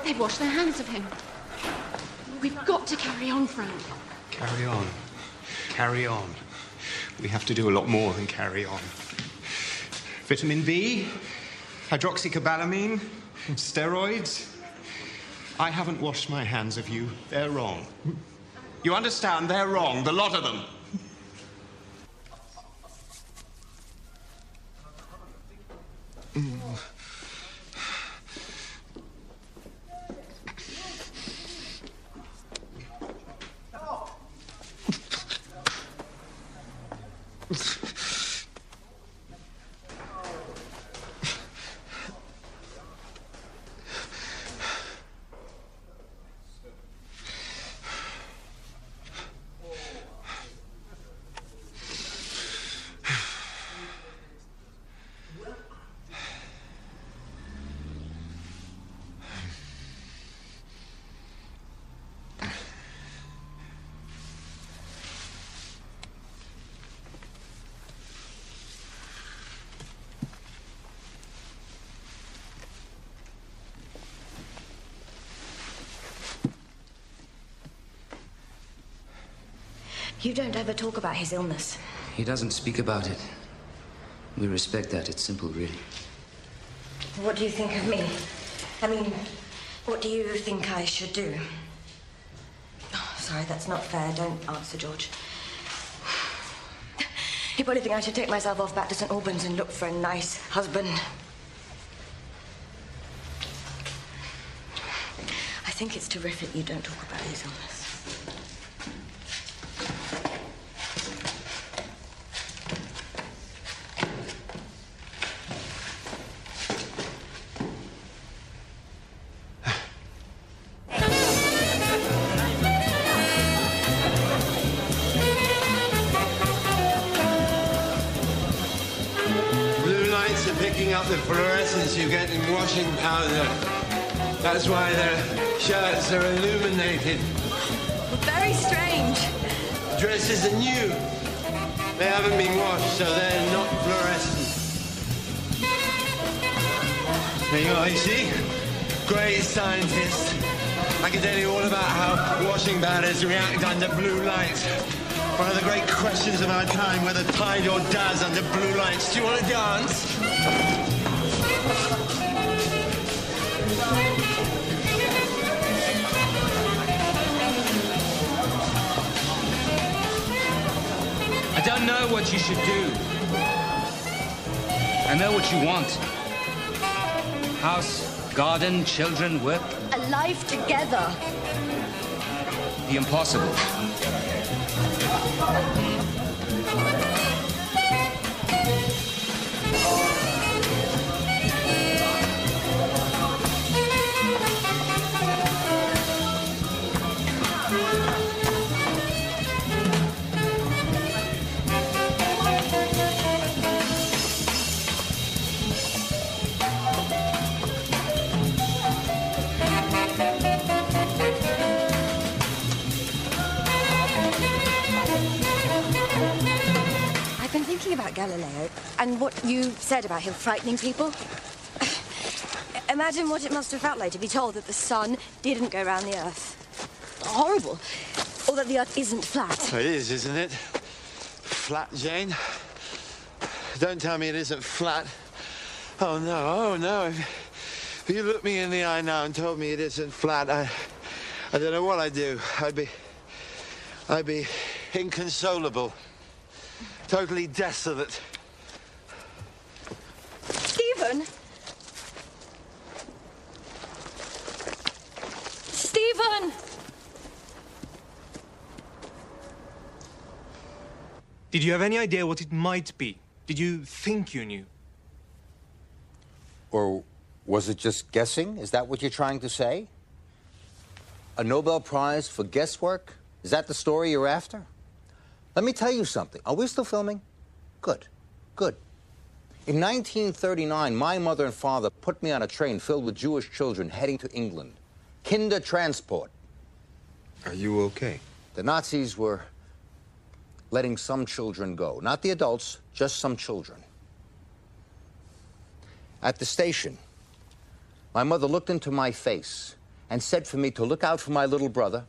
They've washed their hands of him. We've got to carry on, Frank. Carry on. Carry on. We have to do a lot more than carry on. Vitamin B, hydroxycobalamin, steroids. I haven't washed my hands of you. They're wrong. You understand? They're wrong, the lot of them. You don't ever talk about his illness. He doesn't speak about it. We respect that. It's simple, really. What do you think of me? I mean, what do you think I should do? sorry, that's not fair. Don't answer, George. You probably think I should take myself off back to St. Albans and look for a nice husband. I think it's terrific you don't talk about his illness. The fluorescence you get in washing powder. That's why their shirts are illuminated. Very strange. Dresses are new. They haven't been washed, so they're not fluorescent. There you are, you see? Great scientist. I can tell you all about how washing powders react under blue light. One of the great questions of our time, whether Tide or Daz under blue lights. Do you want to dance? I don't know what you should do. I know what you want. House, garden, children, work. A life together. The impossible. About Galileo and what you said about him frightening people. Imagine what it must have felt like to be told that the sun didn't go round the Earth. Horrible. Or that the Earth isn't flat. It is, isn't it? Flat, Jane? Don't tell me it isn't flat. Oh, no. If you looked me in the eye now and told me it isn't flat, I don't know what I'd do. I'd be inconsolable. Totally desolate. Stephen! Stephen! Did you have any idea what it might be? Did you think you knew? Or was it just guessing? Is that what you're trying to say? A Nobel Prize for guesswork? Is that the story you're after? Let me tell you something. Are we still filming? Good. In 1939, my mother and father put me on a train filled with Jewish children heading to England. Kinder Transport. Are you okay? The Nazis were letting some children go. Not the adults, just some children. At the station, my mother looked into my face and said for me to look out for my little brother,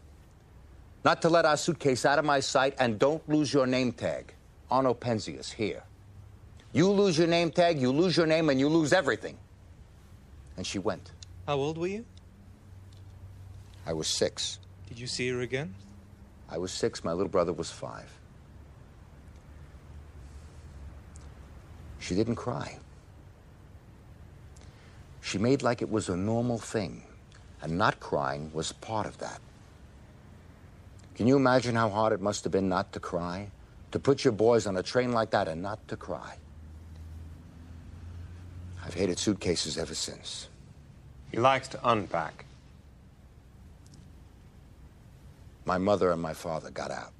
not to let our suitcase out of my sight, and don't lose your name tag. Arno Penzias, here. You lose your name tag, you lose your name, and you lose everything. And she went. How old were you? I was 6. Did you see her again? I was 6, my little brother was 5. She didn't cry. She made like it was a normal thing, and not crying was part of that. Can you imagine how hard it must have been not to cry? To put your boys on a train like that and not to cry? I've hated suitcases ever since. He likes to unpack. My mother and my father got out.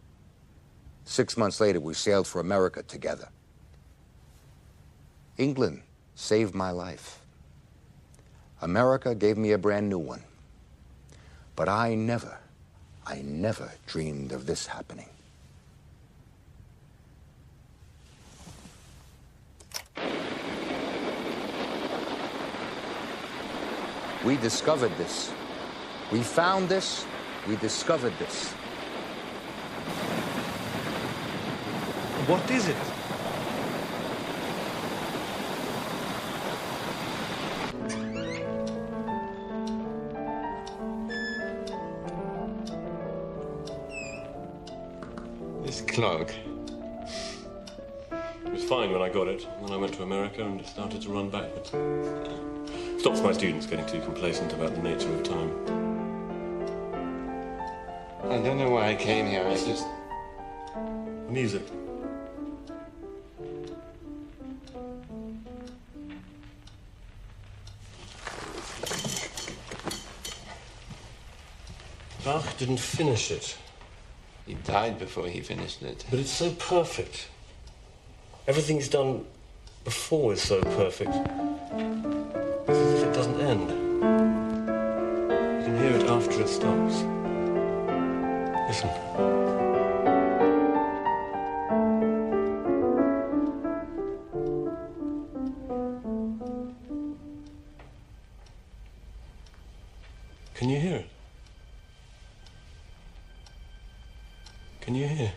6 months later, we sailed for America together. England saved my life. America gave me a brand new one. But I never dreamed of this happening. We discovered this. We found this. We discovered this. What is it? This clock. It was fine when I got it. Then I went to America and it started to run backwards. Stops my students getting too complacent about the nature of time. I don't know why I came here. It's just... Music. Bach didn't finish it. He died before he finished it. But it's so perfect. Everything he's done before is so perfect. It's as if it doesn't end. You can hear it after it stops. Listen. Can you hear it? Can you hear?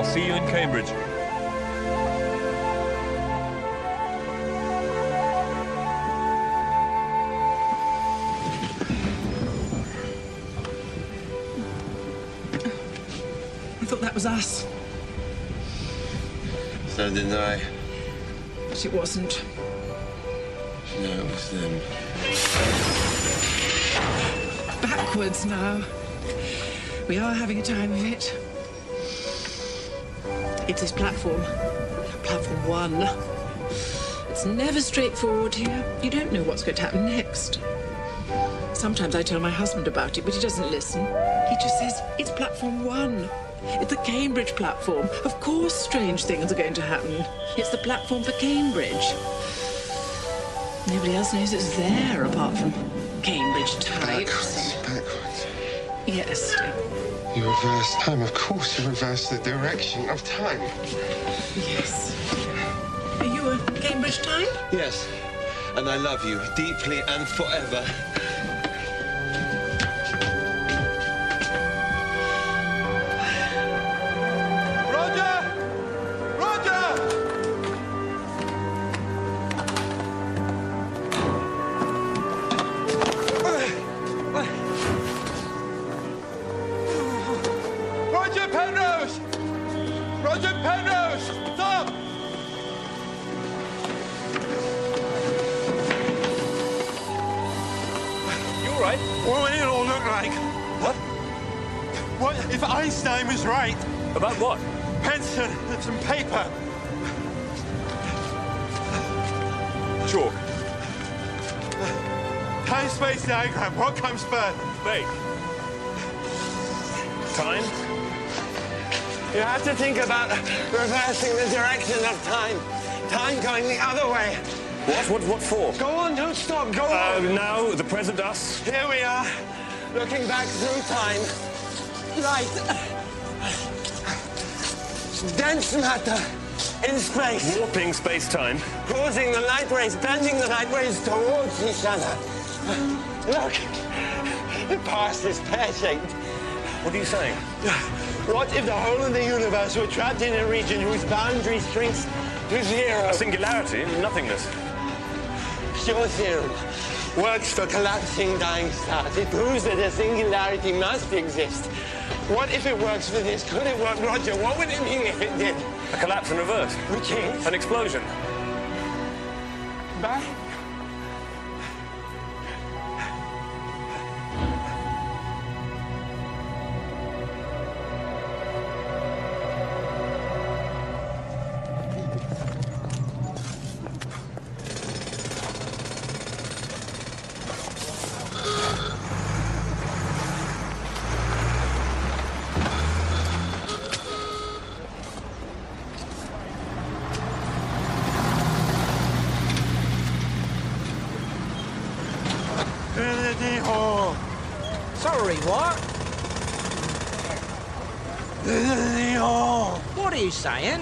See you in Cambridge. I thought that was us. So did I. But it wasn't. No, it was them. Backwards now. We are having a time of it. It's this platform. Platform 1. It's never straightforward here. You don't know what's going to happen next. Sometimes I tell my husband about it, but he doesn't listen. He just says, it's platform 1. It's the Cambridge platform. Of course strange things are going to happen. It's the platform for Cambridge. Nobody else knows it's there apart from Cambridge types. Backwards. Yes. You reverse time. Of course you reverse the direction of time. Yes. Are you a Cambridge type? Yes. And I love you deeply and forever. If Einstein was right. About what? Pencil and some paper. Chalk. Time-space diagram. What comes first? Space. Time? You have to think about reversing the direction of time. Time going the other way. What for? Go on, don't stop, go on. Now, the present us. Here we are, looking back through time. Light. Dense matter in space. Warping space-time. Causing the light rays, bending the light rays towards each other. Look, the past is pear-shaped. What are you saying? What if the whole of the universe were trapped in a region whose boundary shrinks to zero? A singularity, nothingness. Your theorem works for collapsing dying stars. It proves that a singularity must exist. What if it works for this? Could it work, Roger? What would it mean if it did? A collapse in reverse. Which is? An explosion. Back? Sorry, what? What are you saying?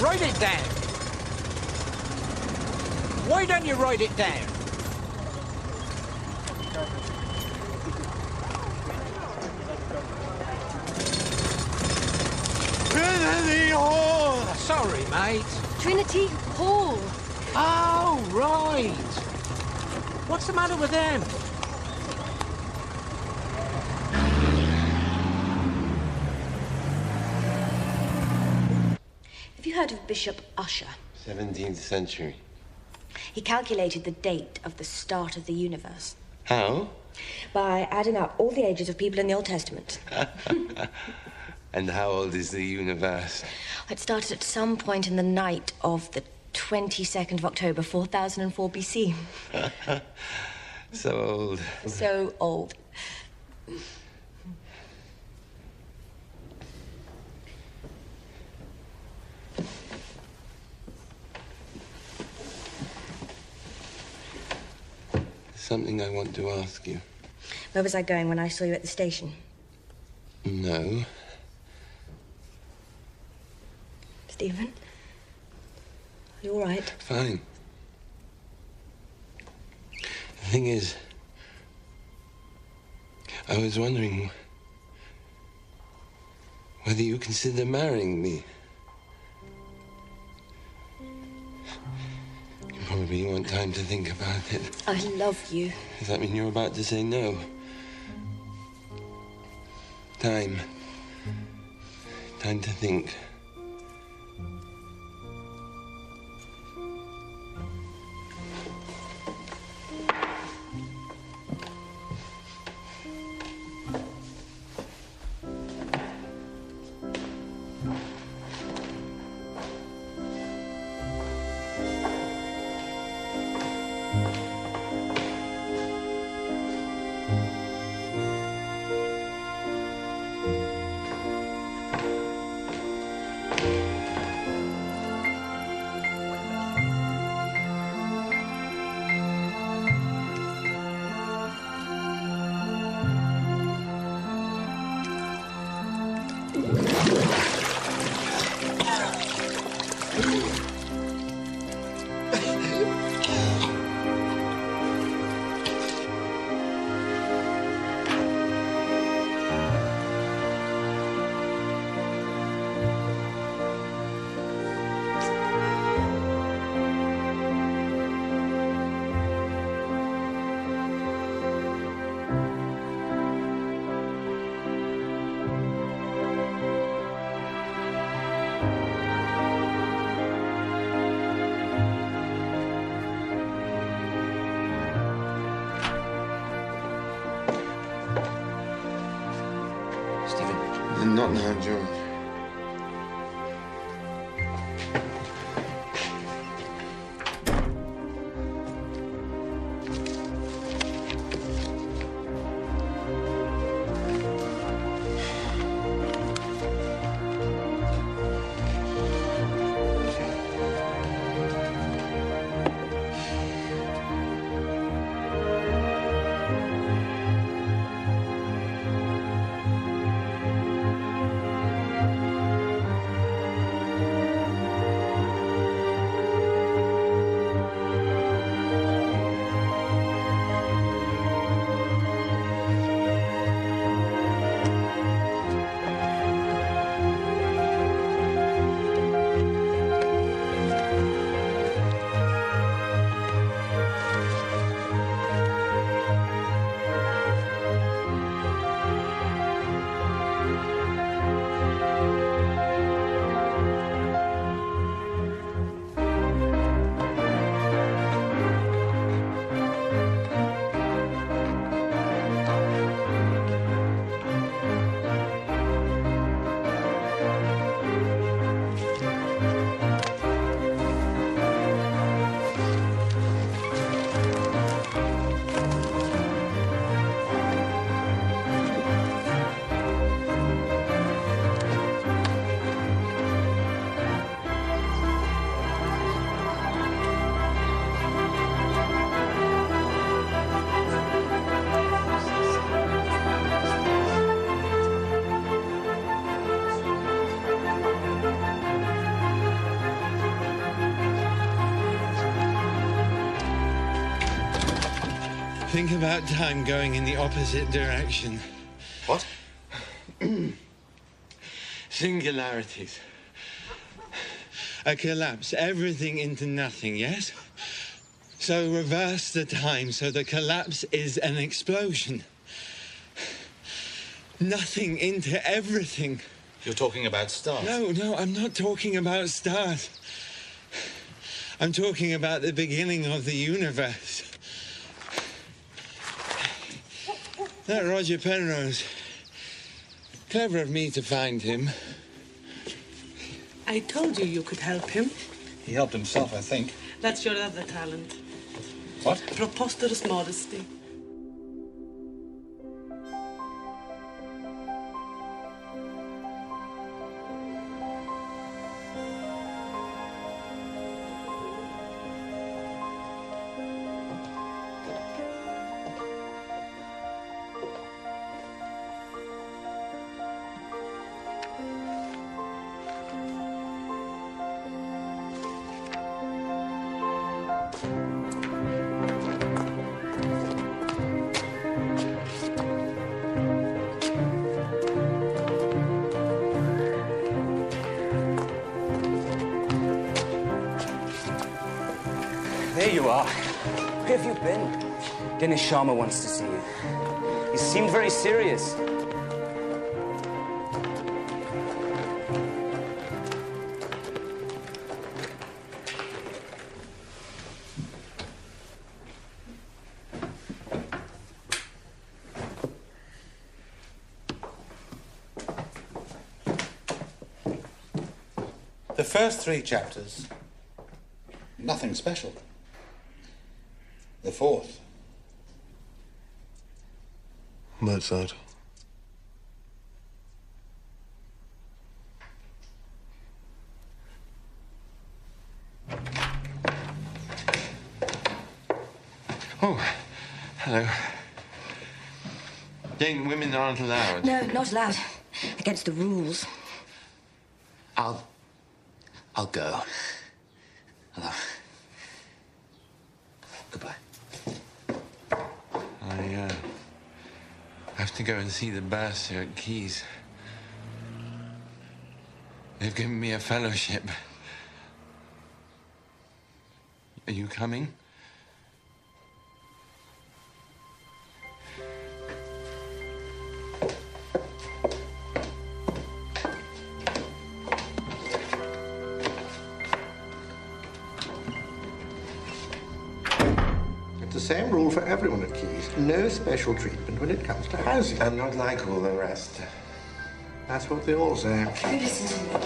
Write it down. Why don't you write it down? Trinity Hall! Sorry, mate. Trinity Hall. Oh, right. What's the matter with them? Have you heard of Bishop Ussher? 17th century. He calculated the date of the start of the universe How? by adding up all the ages of people in the Old Testament. And how old is the universe? It started at some point in the night of the 22nd of October, 4004 BC. So old. So old. Something I want to ask you. Where was I going when I saw you at the station? No. Stephen? Are you all right? Fine. The thing is, I was wondering whether you consider marrying me. You probably want time to think about it. I love you. Does that mean you're about to say no? Time. Time to think. Not now, George. Think about time going in the opposite direction. What? Singularities. A collapse, everything into nothing, yes? So reverse the time so the collapse is an explosion. Nothing into everything. You're talking about stars. No, I'm not talking about stars. I'm talking about the beginning of the universe. That Roger Penrose. Clever of me to find him. I told you you could help him. He helped himself, I think. That's your other talent. What? Preposterous modesty. There you are. Where have you been? Dennis Sharma wants to see you. He seemed very serious. The first 3 chapters, nothing special. The 4th. Mozart. Oh, hello. Jane, women aren't allowed. No, not allowed. Against the rules. I'll go. Hello. Goodbye. I have to go and see the bursar at Keys. They've given me a fellowship. Are you coming? The same rule for everyone at Keys. No special treatment when it comes to housing. I'm not like all the rest. That's what they all say. You listen to me.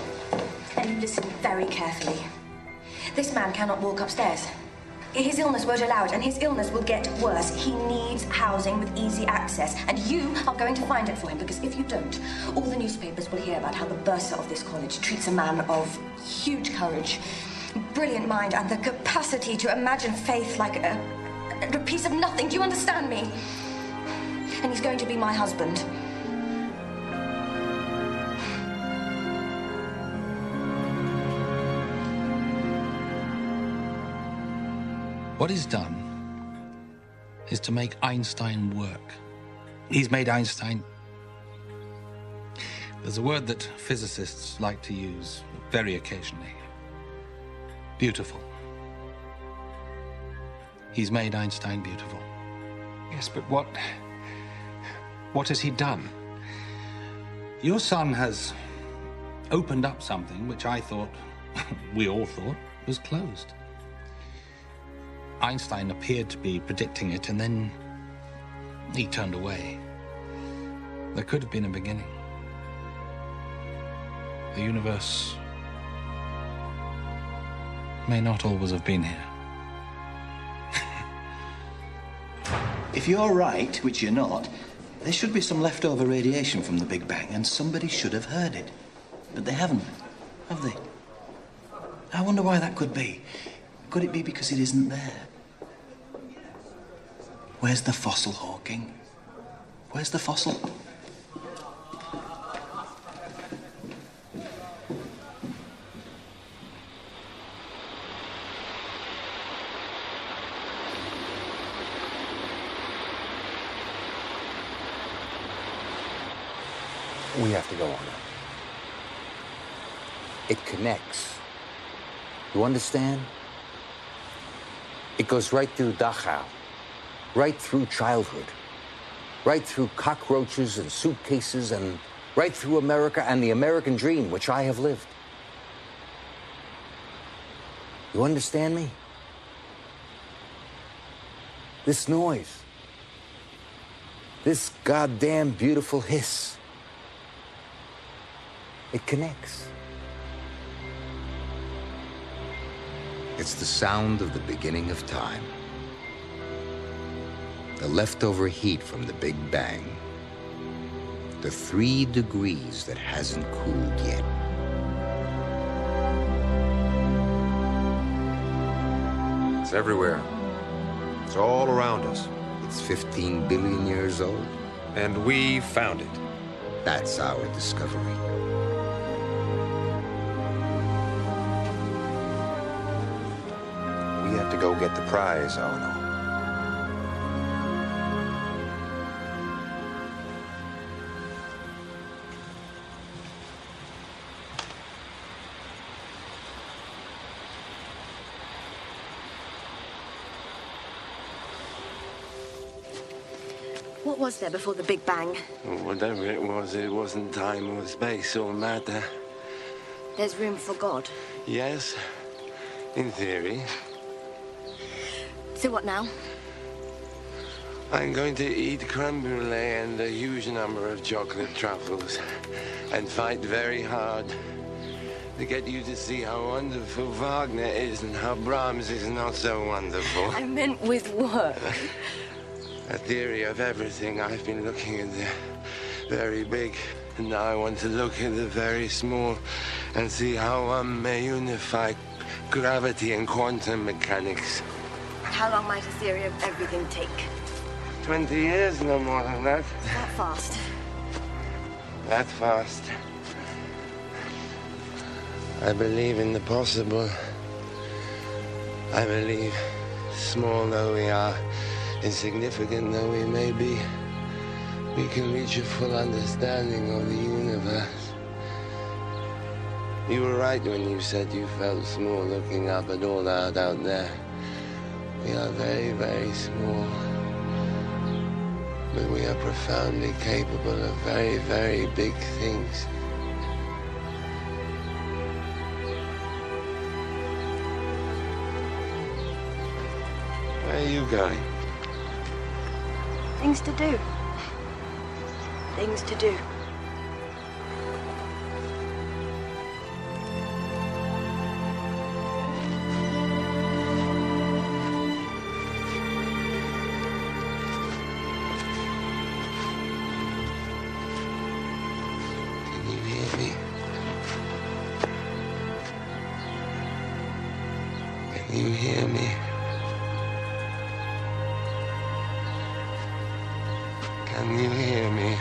And you listen very carefully. This man cannot walk upstairs. His illness won't allow it, and his illness will get worse. He needs housing with easy access, and you are going to find it for him, because if you don't, all the newspapers will hear about how the bursar of this college treats a man of huge courage, brilliant mind, and the capacity to imagine faith like a piece of nothing. Do you understand me? And he's going to be my husband. What he's done is to make Einstein work. He's made Einstein... There's a word that physicists like to use very occasionally. Beautiful. He's made Einstein beautiful. Yes, but what has he done? Your son has opened up something which I thought, we all thought, was closed. Einstein appeared to be predicting it, and then he turned away. There could have been a beginning. The universe may not always have been here. If you're right, which you're not, there should be some leftover radiation from the Big Bang, and somebody should have heard it. But they haven't, have they? I wonder why that could be. Could it be because it isn't there? Where's the fossil, Hawking? Where's the fossil? We have to go on. It connects. You understand? It goes right through Dachau, right through childhood, right through cockroaches and suitcases, and right through America and the American dream, which I have lived. You understand me? This noise, this goddamn beautiful hiss, it connects. It's the sound of the beginning of time. The leftover heat from the Big Bang. The 3 degrees that hasn't cooled yet. It's everywhere. It's all around us. It's 15 billion years old. And we found it. That's our discovery. We have to go get the prize, Eleanor. What was there before the Big Bang? Whatever it wasn't time or space or matter. There's room for God. Yes, in theory. So what now? I'm going to eat creme brulee and a huge number of chocolate truffles and fight very hard to get you to see how wonderful Wagner is and how Brahms is not so wonderful. I meant with work. A theory of everything. I've been looking at the very big, and now I want to look at the very small and see how one may unify gravity and quantum mechanics. How long might a theory of everything take? 20 years, no more than that. That fast? That fast. I believe in the possible. I believe, small though we are, insignificant though we may be, we can reach a full understanding of the universe. You were right when you said you felt small looking up at all out there. We are very, very small. But we are profoundly capable of very, very big things. Where are you going? Things to do. Things to do. Can you hear me? Can you hear me? Can you hear me?